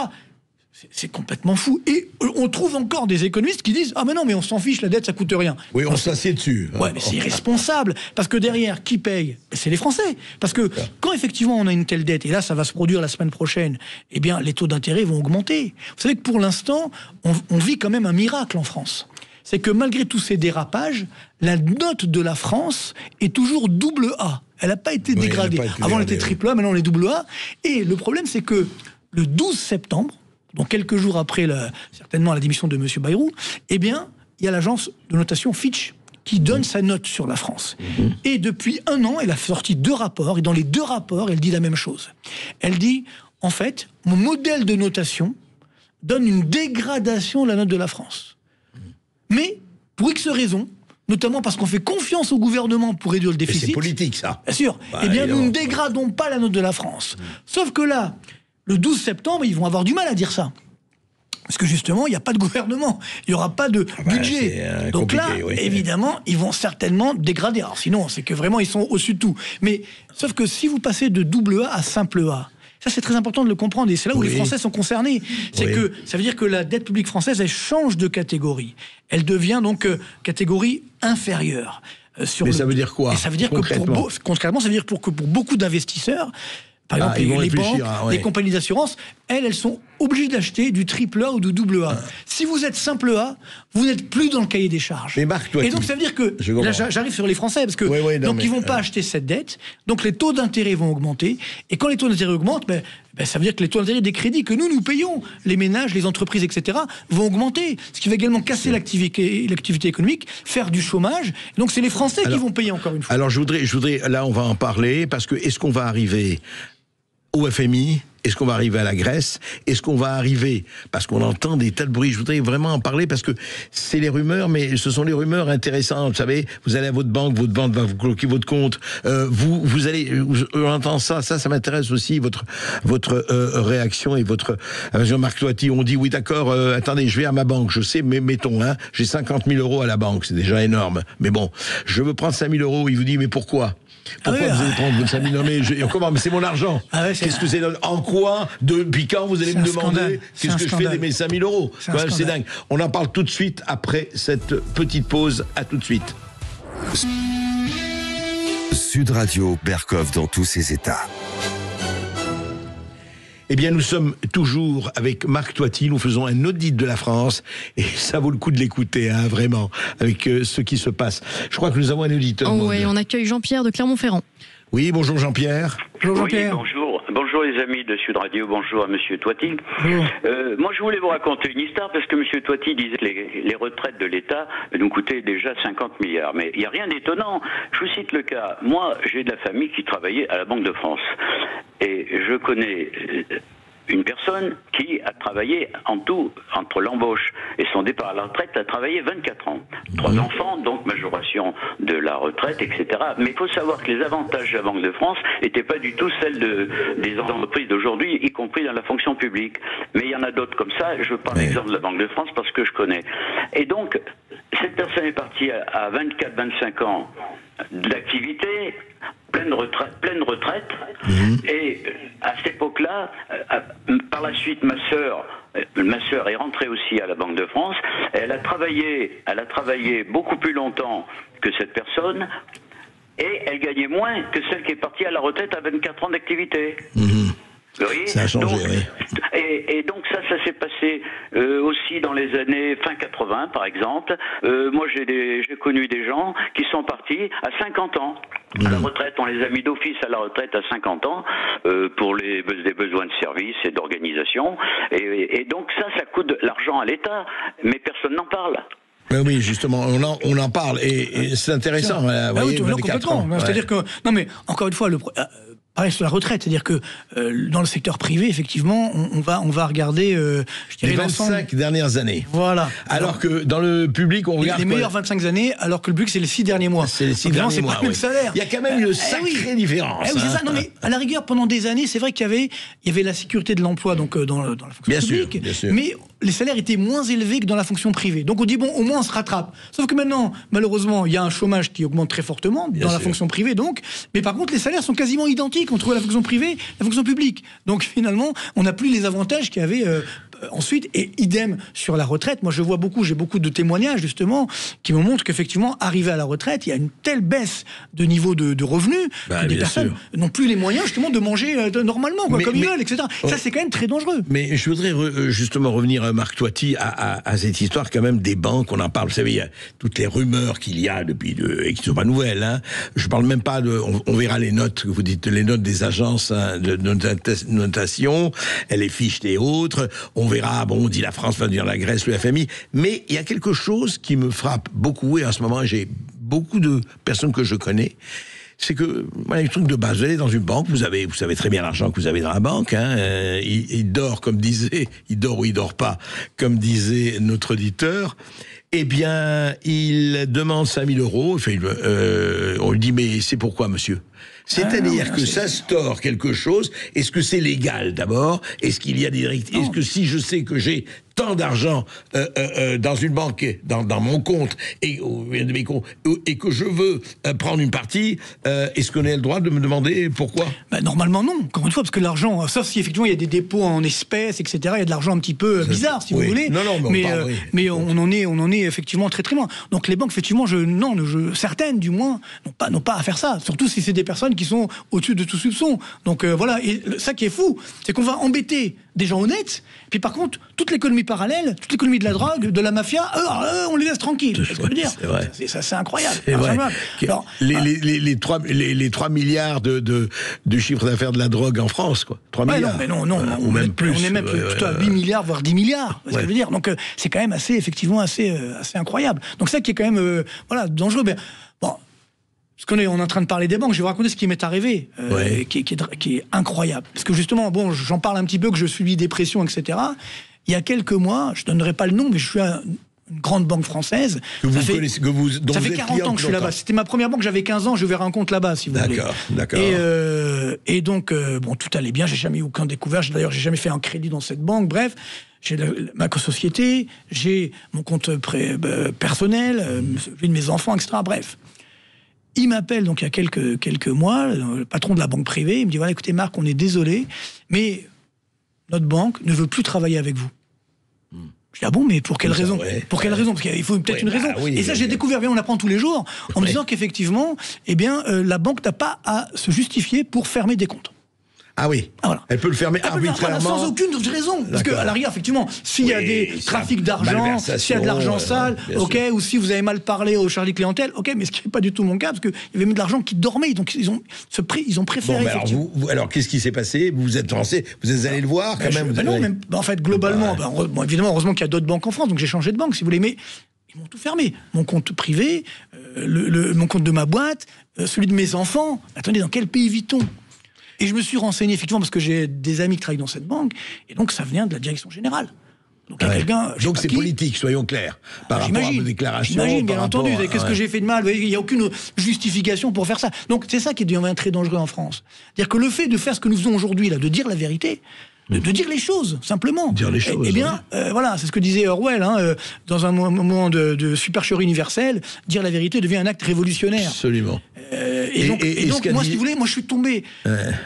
c'est complètement fou. Et on trouve encore des économistes qui disent « Ah mais non, mais on s'en fiche, la dette, ça coûte rien. » Oui, on s'assied dessus. Ouais, mais c'est irresponsable. Parce que derrière, qui paye? C'est les Français. Parce que quand effectivement on a une telle dette, et là ça va se produire la semaine prochaine, eh bien les taux d'intérêt vont augmenter. Vous savez que pour l'instant, on vit quand même un miracle en France. C'est que malgré tous ces dérapages, la note de la France est toujours double A. Elle n'a pas été dégradée. Avant elle était triple A, maintenant elle est double A. Et le problème c'est que le 12 septembre, donc quelques jours après certainement la démission de M. Bayrou, eh bien, il y a l'agence de notation Fitch qui donne sa note sur la France. Et depuis un an, elle a sorti 2 rapports, et dans les 2 rapports, elle dit la même chose. Elle dit, en fait, mon modèle de notation donne une dégradation de la note de la France. Mais, pour X raisons, notamment parce qu'on fait confiance au gouvernement pour réduire le déficit... C'est politique, ça. Bien sûr. Eh bien, nous ne dégradons pas la note de la France. Sauf que là... Le 12 septembre, ils vont avoir du mal à dire ça. Parce que justement, il n'y a pas de gouvernement. Il n'y aura pas de budget. Donc là, évidemment, ils vont certainement dégrader. Alors sinon, c'est que vraiment, ils sont au-dessus de tout. Mais, sauf que si vous passez de double A à simple A, ça c'est très important de le comprendre. Et c'est là où les Français sont concernés. C'est que ça veut dire que la dette publique française, elle change de catégorie. Elle devient donc catégorie inférieure. Mais ça veut dire quoi? Et ça veut dire concrètement, ça veut dire que pour beaucoup d'investisseurs, par exemple, les banques, les compagnies d'assurance, elles sont obligées d'acheter du triple A ou du double A. Si vous êtes simple A, vous n'êtes plus dans le cahier des charges. Mais Marc, toi, et donc ça veut dire que, là j'arrive sur les Français, parce que donc ils vont pas acheter cette dette, donc les taux d'intérêt vont augmenter, et quand les taux d'intérêt augmentent, ça veut dire que les taux d'intérêt des crédits que nous payons, les ménages, les entreprises, etc., vont augmenter, ce qui va également casser l'activité économique, faire du chômage, donc c'est les Français qui vont payer encore une fois. Alors je voudrais, là on va en parler, parce que est-ce qu'on va arriver au FMI Est-ce qu'on va arriver à la Grèce? Est-ce qu'on va arriver, parce qu'on entend des tas de bruits, je voudrais vraiment en parler parce que c'est les rumeurs, mais ce sont les rumeurs intéressantes. Vous savez, vous allez à votre banque va vous bloquer votre compte. Vous allez, on entend ça m'intéresse aussi votre réaction et votre Jean-Marc Toiti. On dit oui d'accord, attendez, je vais à ma banque, je sais, mais mettons, j'ai 50 000 euros à la banque, c'est déjà énorme. Mais bon, je veux prendre 5 000 euros. Il vous dit mais pourquoi? Pourquoi vous allez prendre votre 5 000 euros? Mais c'est mon argent. Qu'est-ce que c'est? En quoi? Depuis quand vous allez me demander qu'est-ce que je fais de mes 5 000 euros? C'est dingue. On en parle tout de suite après cette petite pause. À tout de suite. Sud Radio, Berkov dans tous ses états. Eh bien, nous sommes toujours avec Marc Toiti. Nous faisons un audit de la France et ça vaut le coup de l'écouter, vraiment, avec ce qui se passe. Je crois que nous avons un auditeur. Oui, on accueille Jean-Pierre de Clermont-Ferrand. Oui, bonjour Jean-Pierre. Bonjour Jean-Pierre. Oui, bonjour les amis de Sud Radio, bonjour à Monsieur Toiti. Moi je voulais vous raconter une histoire parce que Monsieur Toiti disait que les retraites de l'État nous coûtaient déjà 50 milliards. Mais il n'y a rien d'étonnant. Je vous cite le cas. Moi j'ai de la famille qui travaillait à la Banque de France. Et je connais une personne qui a travaillé en tout, entre l'embauche et son départ à la retraite, a travaillé 24 ans. 3 enfants, donc majoration de la retraite, etc. Mais il faut savoir que les avantages de la Banque de France n'étaient pas du tout celles des entreprises d'aujourd'hui, y compris dans la fonction publique. Mais il y en a d'autres comme ça. Je prends l'exemple de la Banque de France parce que je connais. Et donc, cette personne est partie à 24-25 ans d'activité, pleine retraite, et à cette époque-là, par la suite, ma sœur est rentrée aussi à la Banque de France. Elle a travaillé beaucoup plus longtemps que cette personne, et elle gagnait moins que celle qui est partie à la retraite à 24 ans d'activité. Vous voyez, ça a changé, oui. Et donc ça s'est passé aussi dans les années fin 80, par exemple. Moi, j'ai connu des gens qui sont partis à 50 ans. À la retraite, on les a mis d'office à la retraite à 50 ans pour des besoins de service et d'organisation. Et donc ça coûte de l'argent à l'État, mais personne n'en parle. Oui, justement, on en parle et c'est intéressant. Oui, complètement. C'est-à-dire que, non mais encore une fois, pareil sur la retraite, c'est-à-dire que dans le secteur privé, effectivement, on va regarder je dirais, les 25 dernières années. Voilà. Alors que dans le public, on regarde les meilleures 25 années, alors que le public, c'est les 6 derniers mois. C'est les 6 derniers mois, pas le même salaire. Il y a quand même une sacrée différence. Oui, c'est ça. Non, mais à la rigueur, pendant des années, c'est vrai qu'il y avait la sécurité de l'emploi donc dans la fonction publique. Bien sûr. Mais les salaires étaient moins élevés que dans la fonction privée. Donc on dit, bon, au moins on se rattrape. Sauf que maintenant, malheureusement, il y a un chômage qui augmente très fortement dans la fonction privée, donc. Mais par contre, les salaires sont quasiment identiques entre la fonction privée et la fonction publique. Donc finalement, on n'a plus les avantages qu'il y avait ensuite, et idem sur la retraite. Moi, j'ai beaucoup de témoignages, justement, qui me montrent qu'effectivement, arrivé à la retraite, il y a une telle baisse de niveau de revenus que des personnes n'ont plus les moyens, justement, de manger normalement, comme ils veulent, etc. Ça, c'est quand même très dangereux. Mais je voudrais justement revenir, Marc Toiti, à cette histoire, quand même, des banques. On en parle, vous savez, il y a toutes les rumeurs qu'il y a depuis, et qui ne sont pas nouvelles, hein. Je parle même pas on verra les notes, vous dites, les notes des agences de notation, les fiches et autres. On verra, on dit la France va devenir la Grèce, le FMI, mais il y a quelque chose qui me frappe beaucoup, et en ce moment j'ai beaucoup de personnes que je connais, c'est que, un truc de base, vous allez dans une banque, vous savez très bien l'argent que vous avez dans la banque, il dort, il dort ou il dort pas, comme disait notre auditeur. Eh bien, il demande 5 000 euros, on lui dit, mais c'est pourquoi, monsieur? C'est-à-dire que ça store quelque chose. Est-ce que c'est légal d'abord? Est-ce qu'il y a des directives? Est-ce que si je sais que j'ai tant d'argent dans une banque, dans mon compte, et que je veux prendre une partie, est-ce qu'on a le droit de me demander pourquoi? Normalement non, encore une fois, parce que l'argent, sauf si effectivement il y a des dépôts en espèces, etc., il y a de l'argent un petit peu bizarre, si vous voulez. Mais on en est effectivement très très loin. Donc les banques, effectivement, certaines du moins, n'ont pas à faire ça, surtout si c'est des personnes qui sont au-dessus de tout soupçon. Donc voilà, et ça qui est fou, c'est qu'on va embêter des gens honnêtes, puis par contre, toute l'économie parallèle, toute l'économie de la drogue, de la mafia, on les laisse tranquilles. C'est ce que je veux dire. C'est incroyable. C'est vrai. Alors, les 3 milliards de chiffre d'affaires de la drogue en France, quoi. 3 milliards. Non, ou même plus. On est même plutôt à 8 milliards, voire 10 milliards. C'est ce que je veux dire. Donc c'est quand même assez incroyable. Donc ça qui est quand même dangereux. Mais, bon, qu'on est en train de parler des banques, je vais vous raconter ce qui m'est arrivé, qui est incroyable. Parce que justement, bon, j'en parle un petit peu, que je subis des pressions, etc. Il y a quelques mois, je ne donnerai pas le nom, mais je suis à une grande banque française. Dont ça fait vous 40 ans que je suis là-bas. C'était ma première banque, j'avais 15 ans, j'ai ouvert un compte là-bas, si vous voulez. D'accord. Et donc, bon, tout allait bien, j'ai jamais eu aucun découvert. D'ailleurs, j'ai jamais fait un crédit dans cette banque. Bref, j'ai ma société, j'ai mon compte personnel, celui de mes enfants, etc. Bref. Il m'appelle donc il y a quelques mois, le patron de la banque privée, il me dit, voilà, écoutez Marc, on est désolé, mais notre banque ne veut plus travailler avec vous. Je dis, ah bon, mais pour quelle raison? Pour quelle raison? Parce qu'il faut peut-être une raison. Et ça, j'ai découvert, bien, on apprend tous les jours, en me disant qu'effectivement, eh bien, la banque n'a pas à se justifier pour fermer des comptes. Ah oui, voilà. Elle peut le fermer arbitrairement. Sans aucune raison. Parce qu'à l'arrière, effectivement, s'il y a des trafics d'argent, s'il y a de l'argent sale, ou si vous avez mal parlé au chargé clientèle, mais ce qui n'est pas du tout mon cas, parce qu'il y avait même de l'argent qui dormait, donc ils ont préféré... Alors qu'est-ce qui s'est passé? Vous êtes français, vous êtes allé le voir quand même? En fait, globalement, évidemment, heureusement qu'il y a d'autres banques en France, donc j'ai changé de banque, si vous voulez, mais ils m'ont tout fermé. Mon compte privé, mon compte de ma boîte, celui de mes enfants. Attendez, dans quel pays vit-on? Et je me suis renseigné, effectivement, parce que j'ai des amis qui travaillent dans cette banque, et donc ça vient de la direction générale. Donc c'est politique, soyons clairs, par rapport à vos déclarations. J'imagine, bien entendu. Qu'est-ce que j'ai fait de mal? Il n'y a aucune justification pour faire ça. Donc c'est ça qui devient très dangereux en France. C'est-à-dire que le fait de faire ce que nous faisons aujourd'hui, là, de dire la vérité, de dire les choses, simplement. Dire les choses. Eh bien, voilà, c'est ce que disait Orwell, dans un moment de supercherie universelle, dire la vérité devient un acte révolutionnaire. Absolument. Et donc moi, si vous voulez, moi je suis tombé.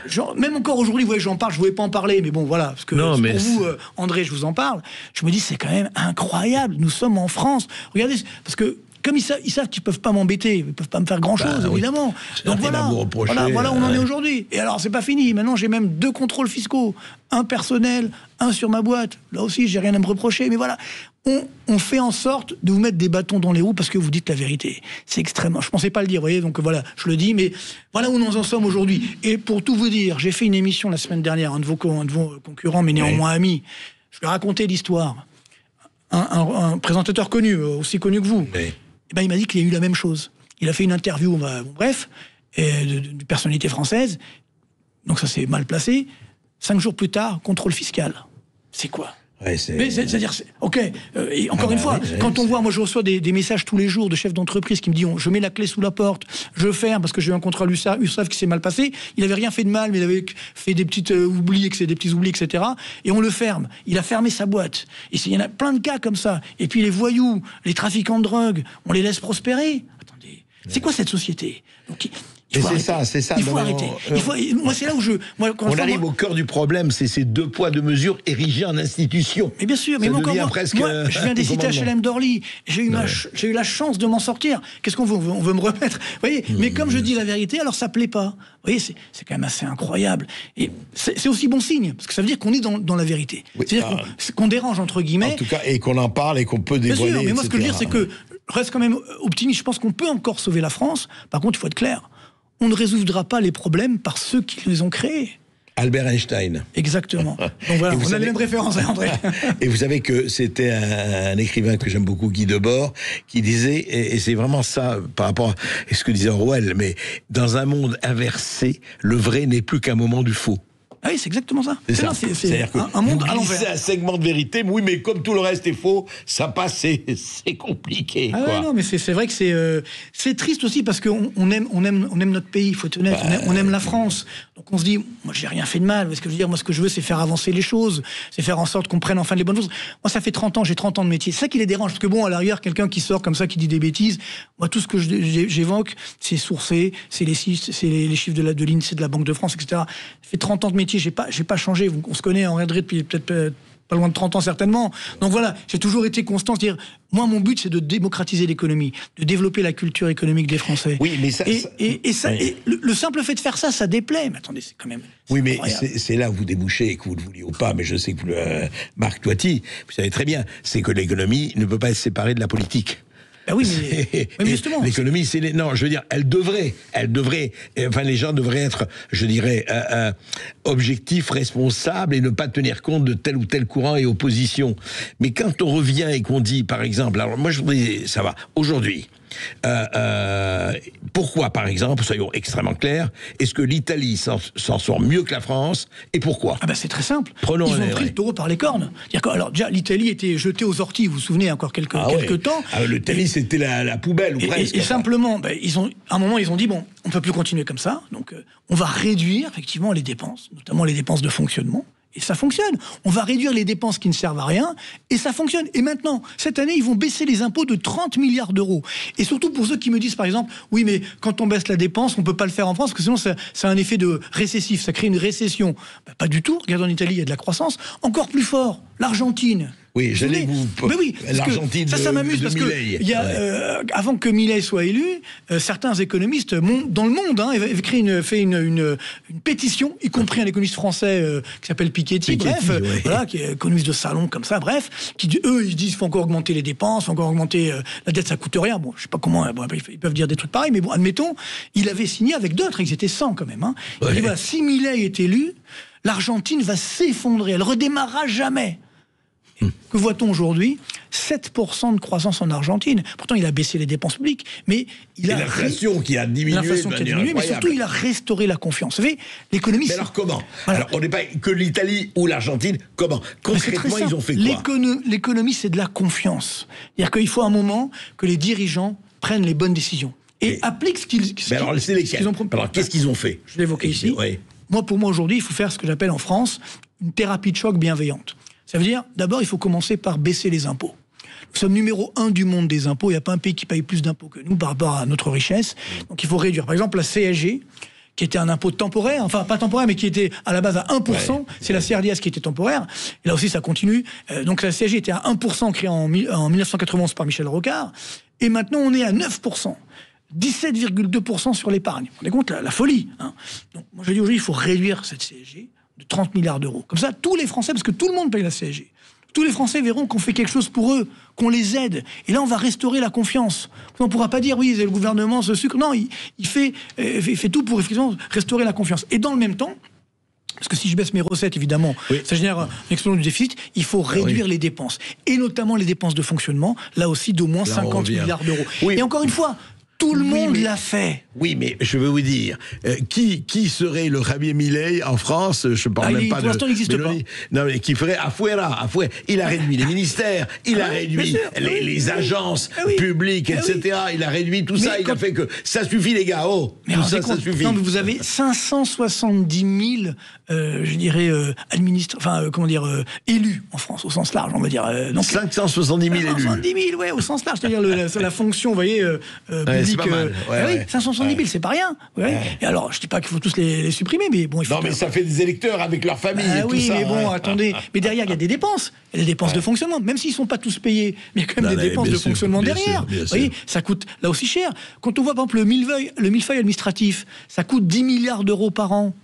Genre, même encore aujourd'hui, vous voyez, j'en parle, je ne voulais pas en parler, mais bon, voilà, parce que pour vous, André, je vous en parle. Je me dis, c'est quand même incroyable. Nous sommes en France. Regardez, parce que comme ils savent qu'ils ne peuvent pas m'embêter, ils ne peuvent pas me faire grand-chose, évidemment. Donc voilà où on en est aujourd'hui. Et alors, c'est pas fini. Maintenant, j'ai même 2 contrôles fiscaux. Un personnel, un sur ma boîte. Là aussi, j'ai rien à me reprocher. Mais voilà, on fait en sorte de vous mettre des bâtons dans les roues parce que vous dites la vérité. C'est extrêmement... Je ne pensais pas le dire, vous voyez. Donc voilà, je le dis. Mais voilà où nous en sommes aujourd'hui. Et pour tout vous dire, j'ai fait une émission la semaine dernière, un de vos concurrents, mais néanmoins amis. Je lui ai raconté l'histoire. Un présentateur connu, aussi connu que vous. Il m'a dit qu'il y a eu la même chose. Il a fait une interview, bref, d'une personnalité française. Donc ça s'est mal placé. 5 jours plus tard, contrôle fiscal. C'est quoi? C'est-à-dire, et encore une fois, quand on voit, moi je reçois des messages tous les jours de chefs d'entreprise qui me disent, je mets la clé sous la porte, je ferme parce que j'ai eu un contrôle URSSAF qui s'est mal passé, il n'avait rien fait de mal, mais il avait fait des petits oublis, etc. Et on le ferme. Il a fermé sa boîte. Et il y en a plein de cas comme ça. Et puis les voyous, les trafiquants de drogue, on les laisse prospérer. Attendez, c'est quoi cette société? Donc, c'est ça. Il faut arrêter. Moi, c'est là où on arrive au cœur du problème, c'est ces 2 poids 2 mesures érigés en institution. Mais bien sûr, mais moi, je viens des cités HLM d'Orly. J'ai eu la chance de m'en sortir. Qu'est-ce qu'on veut? On veut me remettre. Vous voyez, mais comme je dis la vérité, alors ça plaît pas. Vous voyez, c'est quand même assez incroyable. Et c'est aussi bon signe, parce que ça veut dire qu'on est dans la vérité. C'est-à-dire qu'on dérange, entre guillemets. En tout cas, et qu'on en parle et qu'on peut dévoiler. Bien sûr, mais moi, ce que je veux dire, c'est que je reste quand même optimiste. Je pense qu'on peut encore sauver la France. Par contre, il faut être clair. On ne résoudra pas les problèmes par ceux qui les ont créés. Albert Einstein. Exactement. Donc voilà, on a les mêmes références, André. Et vous savez que c'était un écrivain que j'aime beaucoup, Guy Debord, qui disait, et c'est vraiment ça par rapport à ce que disait Orwell, mais dans un monde inversé, le vrai n'est plus qu'un moment du faux. Ah oui, c'est exactement ça. C'est-à-dire un monde à l'envers. C'est un segment de vérité, oui, mais comme tout le reste est faux, ça passe, c'est compliqué. Non, mais c'est vrai que c'est triste aussi parce qu'on aime notre pays, il faut être honnête, on aime la France. Donc on se dit, moi j'ai rien fait de mal, parce que je veux dire, moi ce que je veux c'est faire avancer les choses, c'est faire en sorte qu'on prenne enfin les bonnes choses. Moi ça fait 30 ans, j'ai 30 ans de métier, c'est ça qui les dérange, parce que bon, à l'arrière, quelqu'un qui sort comme ça, qui dit des bêtises, moi tout ce que j'évoque, c'est sourcé, c'est les chiffres de l'INSEE, de la Banque de France, etc. Ça fait 30 ans de métier, j'ai pas changé, on se connaît en André depuis peut-être pas loin de 30 ans certainement. Donc voilà, j'ai toujours été constant, c'est-à-dire, moi mon but c'est de démocratiser l'économie, de développer la culture économique des Français. Oui, mais ça... Et le simple fait de faire ça, ça déplaît. Mais attendez, c'est quand même... Oui, mais c'est là où vous débouchez, et que vous ne le vouliez ou pas, mais je sais que vous Marc Toiti, vous savez très bien, c'est que l'économie ne peut pas être séparée de la politique. Ah oui, mais justement. L'économie, non, je veux dire, elle devrait, enfin, les gens devraient être, je dirais, objectifs, responsables et ne pas tenir compte de tel ou tel courant et opposition. Mais quand on revient et qu'on dit, par exemple, alors moi je voudrais, ça va, aujourd'hui, Pourquoi, par exemple, soyons extrêmement clairs, est-ce que l'Italie s'en sort mieux que la France, et pourquoi? C'est très simple. Ils Prenons ont pris le taureau par les cornes. Alors déjà, l'Italie était jetée aux orties, vous vous souvenez, encore quelques temps. L'Italie, c'était la poubelle, ou presque. Et simplement, à un moment, ils ont dit, bon, on ne peut plus continuer comme ça, donc on va réduire effectivement les dépenses, notamment les dépenses de fonctionnement. Et ça fonctionne. On va réduire les dépenses qui ne servent à rien, et ça fonctionne. Et maintenant, cette année, ils vont baisser les impôts de 30 milliards d'euros. Et surtout pour ceux qui me disent, par exemple, oui, mais quand on baisse la dépense, on ne peut pas le faire en France, parce que sinon, ça a un effet de récessif, ça crée une récession. Pas du tout. Regardez, en Italie, il y a de la croissance. Encore plus fort, l'Argentine. Oui, j'allais vous... l'Argentine ça m'amuse, parce que avant que Milei soit élu, certains économistes dans le monde avaient fait une pétition, y compris un économiste français qui s'appelle Piketty, qui est économiste de salon comme ça, qui eux ils disent qu'il faut encore augmenter les dépenses, il faut encore augmenter la dette, ça coûte rien. Bon, je sais pas comment, ils peuvent dire des trucs pareils, mais bon, admettons, il avait signé avec d'autres, ils étaient 100 quand même. Il dit voilà, si Milei est élu, l'Argentine va s'effondrer, elle redémarrera jamais. Que voit-on aujourd'hui? 7% de croissance en Argentine. Pourtant, il a baissé les dépenses publiques, mais l'inflation qui a diminué. Mais surtout, il a restauré la confiance. Vous savez, l'économie... Mais alors comment? Alors, on n'est pas que l'Italie ou l'Argentine. Comment? Concrètement, ils ont fait quoi? L'économie, c'est de la confiance. C'est-à-dire qu'il faut un moment que les dirigeants prennent les bonnes décisions et appliquent ce qu'ils ont promis. Alors, qu'est-ce qu'ils ont fait? Je l'évoquais ici. Oui. Pour moi, aujourd'hui, il faut faire ce que j'appelle en France une thérapie de choc bienveillante. Ça veut dire, d'abord, il faut commencer par baisser les impôts. Nous sommes numéro 1 du monde des impôts. Il n'y a pas un pays qui paye plus d'impôts que nous par rapport à notre richesse. Donc il faut réduire. Par exemple, la CSG, qui était un impôt temporaire, enfin pas temporaire, mais qui était à la base à 1%. C'est la CRDS qui était temporaire. Et là aussi, ça continue. Donc la CSG était à 1% créée en 1991 par Michel Rocard. Et maintenant, on est à 9%. 17,2% sur l'épargne. Vous vous rendez compte, la folie. Donc moi, je dis aujourd'hui, il faut réduire cette CSG de 30 milliards d'euros. Comme ça, tous les Français, parce que tout le monde paye la CSG, tous les Français verront qu'on fait quelque chose pour eux, qu'on les aide. Et là, on va restaurer la confiance. On ne pourra pas dire, oui, le gouvernement se sucre. Non, il fait tout pour effectivement restaurer la confiance. Et dans le même temps, parce que si je baisse mes recettes, évidemment, ça génère une explosion du déficit, il faut réduire les dépenses. Et notamment les dépenses de fonctionnement, là aussi d'au moins 50 milliards d'euros. Et encore une fois, tout le monde l'a fait. Oui, mais je veux vous dire, qui serait le Javier Milei en France? Je ne parle même pas de... Pour l'instant, il n'existe pas. Non, mais qui ferait afuera. Il a réduit les ministères, il a réduit les agences publiques, etc. Il a réduit tout ça. Il a fait que ça suffit, les gars. Mais tout ça suffit. Non, mais vous avez 570 000, je dirais, élus en France, au sens large, on va dire. Donc, 570 000 élus. 570 000, ouais, au sens large. C'est-à-dire la fonction, vous voyez, publique. 570 000, c'est pas rien. Et alors, je dis pas qu'il faut tous les supprimer, mais bon, il faut. Non, mais ça fait des électeurs avec leur famille. Oui, mais bon, attendez. Mais derrière, il y a des dépenses. Il y a des dépenses de fonctionnement, même s'ils sont pas tous payés. Mais il y a quand même des dépenses de fonctionnement derrière. Vous voyez, ça coûte là aussi cher. Quand on voit, par exemple, le millefeuille administratif, ça coûte 10 milliards d'euros par an.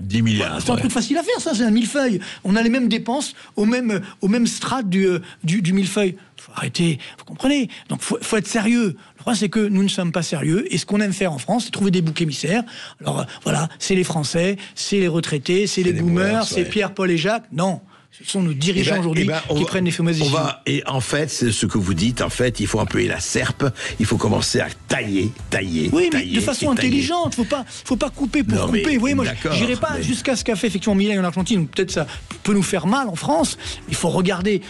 10 milliards. C'est un truc facile à faire, ça, c'est un millefeuille. On a les mêmes dépenses au même strat du millefeuille. Faut arrêter, vous comprenez. Donc, faut être sérieux. Le problème, c'est que nous ne sommes pas sérieux. Et ce qu'on aime faire en France, c'est trouver des boucs émissaires. Alors, voilà, c'est les Français, c'est les retraités, c'est les boomers, c'est Pierre, Paul et Jacques. Non. Ce sont nos dirigeants aujourd'hui qui prennent les fameuses décisions. Et en fait, c'est ce que vous dites, en fait, il faut employer la serpe, il faut commencer à tailler. Oui, mais de façon intelligente, faut pas couper pour couper. Vous voyez, moi, j'irai pas jusqu'à ce qu'a fait effectivement Milei en Argentine, peut-être ça peut nous faire mal en France. Il faut regarder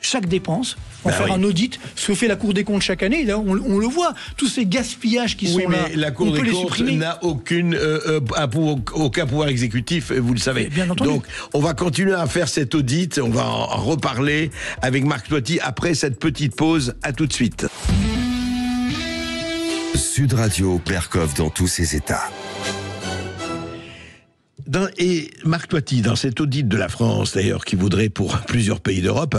chaque dépense, faire un audit, ce que fait la Cour des comptes chaque année, là, on le voit, tous ces gaspillages qui sont là, mais la Cour des comptes n'a aucun pouvoir exécutif, vous le savez. Bien entendu. Donc, on va continuer à faire cet audit, on va en reparler avec Marc Toiti après cette petite pause. À tout de suite. Sud Radio, Berkov dans tous ses états. Et Marc Toiti, dans cet audit de la France, d'ailleurs, qui voudrait pour plusieurs pays d'Europe,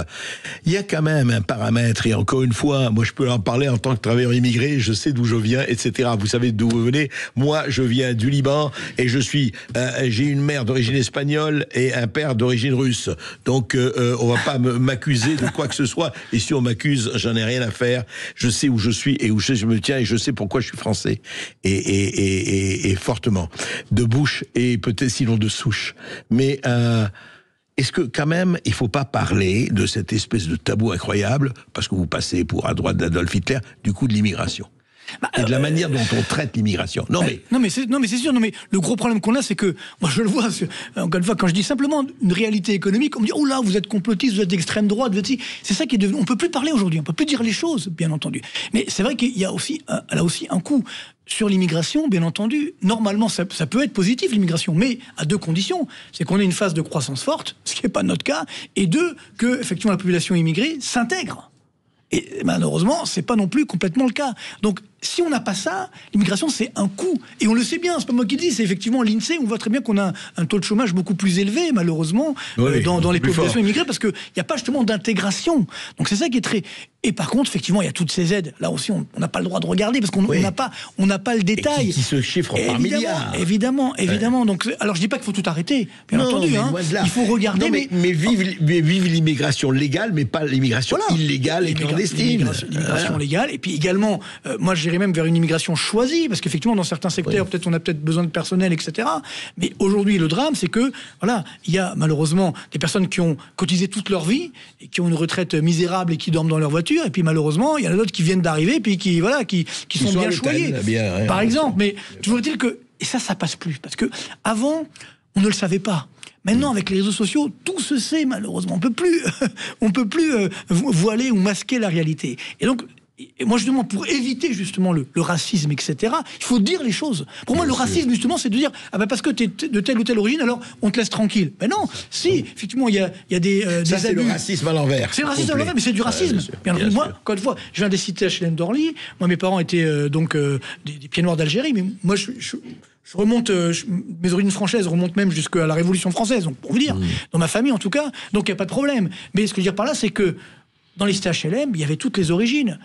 il y a quand même un paramètre, et encore une fois, moi je peux en parler en tant que travailleur immigré, je sais d'où je viens, etc. Vous savez d'où vous venez. Moi, je viens du Liban, et j'ai une mère d'origine espagnole et un père d'origine russe. Donc, on va pas m'accuser de quoi que ce soit, et si on m'accuse, j'en ai rien à faire. Je sais où je suis et où je me tiens, et je sais pourquoi je suis français. Et fortement. De bouche, et peut-être sinon de souche. Mais est-ce que quand même, il ne faut pas parler de cette espèce de tabou incroyable, parce que vous passez pour à droite d'Adolf Hitler, du coup de l'immigration et de la manière dont on traite l'immigration. Non mais c'est sûr. Non mais le gros problème qu'on a, c'est que moi je le vois. Encore une fois, quand je dis simplement une réalité économique, on me dit oh là vous êtes complotiste, vous êtes d'extrême droite, vous êtes... C'est ça qui est devenu. On peut plus parler aujourd'hui, on peut plus dire les choses, bien entendu. Mais c'est vrai qu'il y a aussi, elle a aussi un coût sur l'immigration, bien entendu. Normalement, ça peut être positif l'immigration, mais à deux conditions. C'est qu'on ait une phase de croissance forte, ce qui n'est pas notre cas, et deux que effectivement la population immigrée s'intègre. Et malheureusement, c'est pas non plus complètement le cas. Donc, si on n'a pas ça, l'immigration, c'est un coût. Et on le sait bien, c'est pas moi qui le dis, c'est effectivement l'INSEE. On voit très bien qu'on a un taux de chômage beaucoup plus élevé, malheureusement, dans les populations immigrées, parce qu'il n'y a pas justement d'intégration. Donc, c'est ça qui est très... Et par contre, effectivement, il y a toutes ces aides. Là aussi, on n'a pas le droit de regarder, parce qu'on n'a pas le détail. Et qui se chiffrent par milliards. Évidemment. Donc, alors, je dis pas qu'il faut tout arrêter, bien entendu. Il faut regarder... Mais vive l'immigration légale, mais pas l'immigration illégale et clandestine. L'immigration légale, et puis également, moi, j'irais même vers une immigration choisie, parce qu'effectivement, dans certains secteurs, on a peut-être besoin de personnel, etc. Mais aujourd'hui, le drame, c'est que, voilà, il y a malheureusement des personnes qui ont cotisé toute leur vie, et qui ont une retraite misérable et qui dorment dans leur voiture, et puis malheureusement, il y en a d'autres qui viennent d'arriver, puis qui sont bien choyés, par exemple. Mais toujours est-il que, et ça passe plus, parce que avant, on ne le savait pas. Maintenant, avec les réseaux sociaux, tout se sait, malheureusement. On peut plus voiler ou masquer la réalité. Et donc, et moi, justement, pour éviter justement le racisme, etc., il faut dire les choses. Pour moi, le racisme, justement, c'est de dire parce que tu es de telle ou telle origine, alors on te laisse tranquille. Ben non, si, effectivement, il y a des ça, c'est abus. le racisme à l'envers. C'est le racisme à l'envers, mais c'est du racisme. Bien moi, encore une fois, je viens des cités HLM d'Orly. Moi, mes parents étaient des pieds noirs d'Algérie, mais moi, je remonte, mes origines françaises remontent même jusqu'à la Révolution française, donc pour vous dire, dans ma famille en tout cas, donc il n'y a pas de problème. Mais ce que je veux dire par là, c'est que dans les cités HLM, il y avait toutes les origines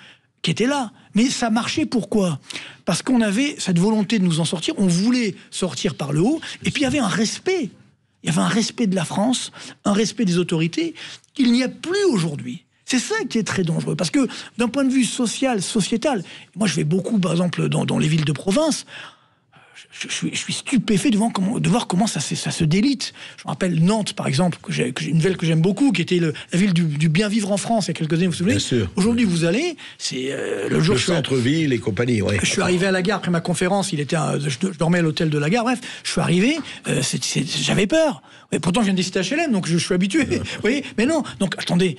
qui étaient là. Mais ça marchait pourquoi ? Parce qu'on avait cette volonté de nous en sortir, on voulait sortir par le haut, et puis il y avait un respect. Il y avait un respect de la France, un respect des autorités, qu'il n'y a plus aujourd'hui. C'est ça qui est très dangereux, parce que d'un point de vue social, sociétal, moi je vais beaucoup, par exemple, dans les villes de province, je suis stupéfait de voir comment ça se délite. Je me rappelle Nantes, par exemple, une ville que j'aime beaucoup, qui était la ville du bien vivre en France il y a quelques années, vous vous souvenez ? Bien sûr. Aujourd'hui, vous allez, c'est le jour... Le centre-ville et compagnie, oui. Je suis arrivé à la gare après ma conférence, je dormais à l'hôtel de la gare, bref, je suis arrivé, j'avais peur. Et pourtant, je viens des cités HLM, donc je suis habitué. Vous voyez ? Mais non, donc attendez...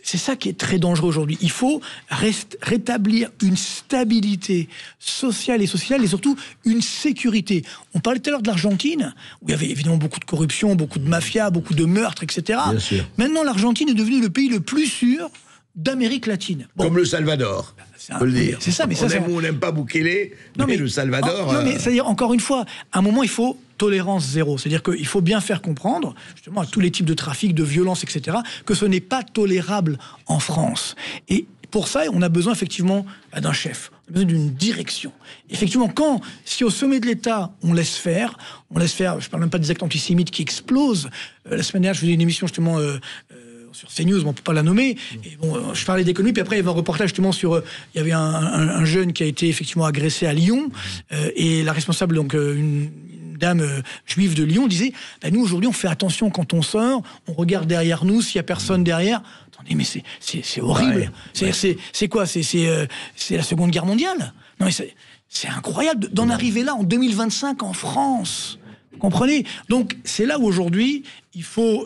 C'est ça qui est très dangereux aujourd'hui. Il faut rétablir une stabilité sociale et sociale, et surtout une sécurité. On parlait tout à l'heure de l'Argentine, où il y avait évidemment beaucoup de corruption, beaucoup de mafia, beaucoup de meurtres, etc. Bien sûr. Maintenant, l'Argentine est devenue le pays le plus sûr d'Amérique latine. Bon. Comme le Salvador, faut le dire. C'est ça, mais on n'aime pas Bukele, mais le Salvador... Non, mais c'est-à-dire, encore une fois, à un moment, il faut tolérance zéro. C'est-à-dire qu'il faut bien faire comprendre, justement, à tous les types de trafic, de violence, etc., que ce n'est pas tolérable en France. Et pour ça, on a besoin, effectivement, d'un chef. On a besoin d'une direction. Effectivement, si au sommet de l'État, on laisse faire, je parle même pas des actes antisémites qui explosent. La semaine dernière, je faisais une émission, justement... sur CNews, on ne peut pas la nommer. Et bon, je parlais d'économie, puis après, il y avait un reportage justement sur... il y avait un jeune qui a été effectivement agressé à Lyon, et la responsable, donc une dame juive de Lyon, disait nous, aujourd'hui, on fait attention quand on sort, on regarde derrière nous, s'il n'y a personne derrière. Attendez, mais c'est horrible. C'est quoi ? C'est la Seconde Guerre mondiale ? Non, mais c'est incroyable d'en arriver là en 2025 en France. Vous comprenez ? Donc, c'est là où aujourd'hui, il faut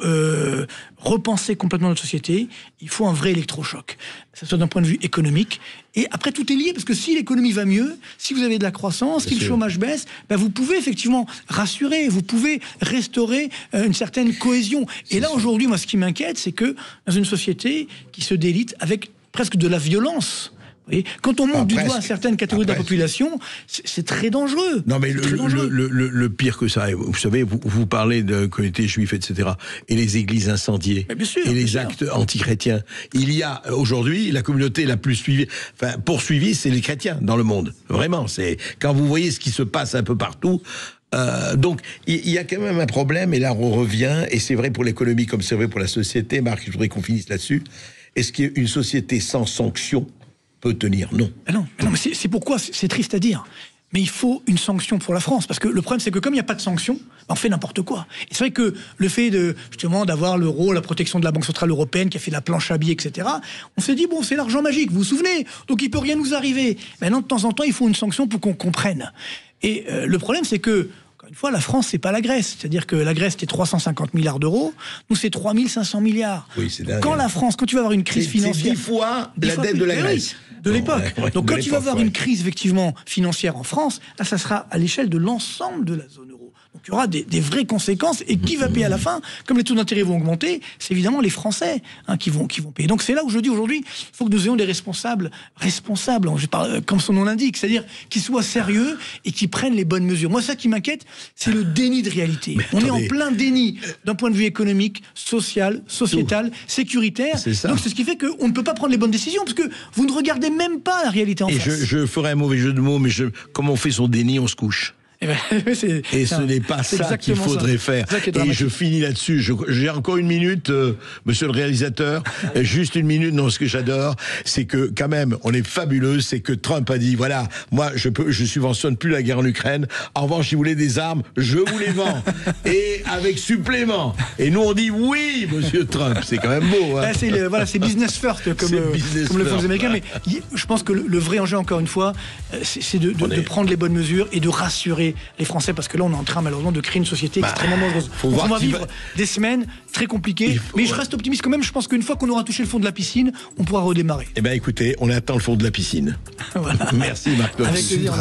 repenser complètement notre société. Il faut un vrai électrochoc. Que ce soit d'un point de vue économique. Et après, tout est lié, parce que si l'économie va mieux, si vous avez de la croissance, si le chômage baisse, vous pouvez effectivement rassurer, vous pouvez restaurer une certaine cohésion. Et là, aujourd'hui, moi, ce qui m'inquiète, c'est que dans une société qui se délite avec presque de la violence... Oui. Quand on monte du doigt certaines catégories de la population, c'est très dangereux. Non, mais le pire que ça, vous savez, vous parlez de communauté juive, etc., et les églises incendiées, et les actes antichrétiens. Il y a aujourd'hui la communauté la plus poursuivie, c'est les chrétiens dans le monde. Vraiment, c'est quand vous voyez ce qui se passe un peu partout. Donc, il y a quand même un problème, et là on revient, et c'est vrai pour l'économie comme c'est vrai pour la société. Marc, je voudrais qu'on finisse là-dessus. Est-ce qu'une société sans sanction peut tenir? Non. Non, mais c'est pourquoi c'est triste à dire. Mais il faut une sanction pour la France, parce que le problème c'est que comme il n'y a pas de sanction, on fait n'importe quoi. Et c'est vrai que le fait justement d'avoir l'euro, la protection de la Banque Centrale Européenne qui a fait la planche à billets, etc., on s'est dit, bon, c'est l'argent magique, vous vous souvenez, donc il peut rien nous arriver. Maintenant, de temps en temps, il faut une sanction pour qu'on comprenne. Et le problème c'est que, encore une fois, la France, c'est pas la Grèce. C'est-à-dire que la Grèce, c'était 350 milliards d'euros. Nous, c'est 3500 milliards. Oui, c'est dingue. Quand tu vas avoir une crise financière... C'est 10 fois la dette de la Grèce. De l'époque. Donc, quand tu vas avoir une crise, effectivement, financière en France, là, ça sera à l'échelle de l'ensemble de la zone euro. Donc, il y aura des vraies conséquences. Et qui va payer à la fin? Comme les taux d'intérêt vont augmenter, c'est évidemment les Français qui vont payer. Donc, c'est là où je dis aujourd'hui, il faut que nous ayons des responsables, je parle comme son nom l'indique, c'est-à-dire qui soient sérieux et qui prennent les bonnes mesures. Moi, ça qui m'inquiète, c'est le déni de réalité. On est en plein déni d'un point de vue économique, social, sociétal, sécuritaire. Donc, c'est ce qui fait qu'on ne peut pas prendre les bonnes décisions, parce que vous ne regardez même pas la réalité en face. Je ferai un mauvais jeu de mots, mais comme on fait son déni, on se couche. Et ce n'est pas ça qu'il faudrait faire. Et je finis là-dessus. J'ai encore une minute, monsieur le réalisateur. Juste une minute. Non, ce que j'adore, c'est que quand même, on est fabuleux. C'est que Trump a dit, voilà, moi, je subventionne plus la guerre en Ukraine. En revanche, si vous voulez des armes, je vous les vends. Et avec supplément. Et nous, on dit oui, monsieur Trump. C'est quand même beau. Hein. C'est business first, comme le font les Américains. Mais je pense que le vrai enjeu, encore une fois, c'est de prendre les bonnes mesures et de rassurer les Français, parce que là on est en train malheureusement de créer une société extrêmement dangereuse. On va vivre des semaines très compliquées, mais je reste optimiste quand même. Je pense qu'une fois qu'on aura touché le fond de la piscine, on pourra redémarrer. Eh bien écoutez, on attend le fond de la piscine. Voilà. Merci Marc. Avec plaisir.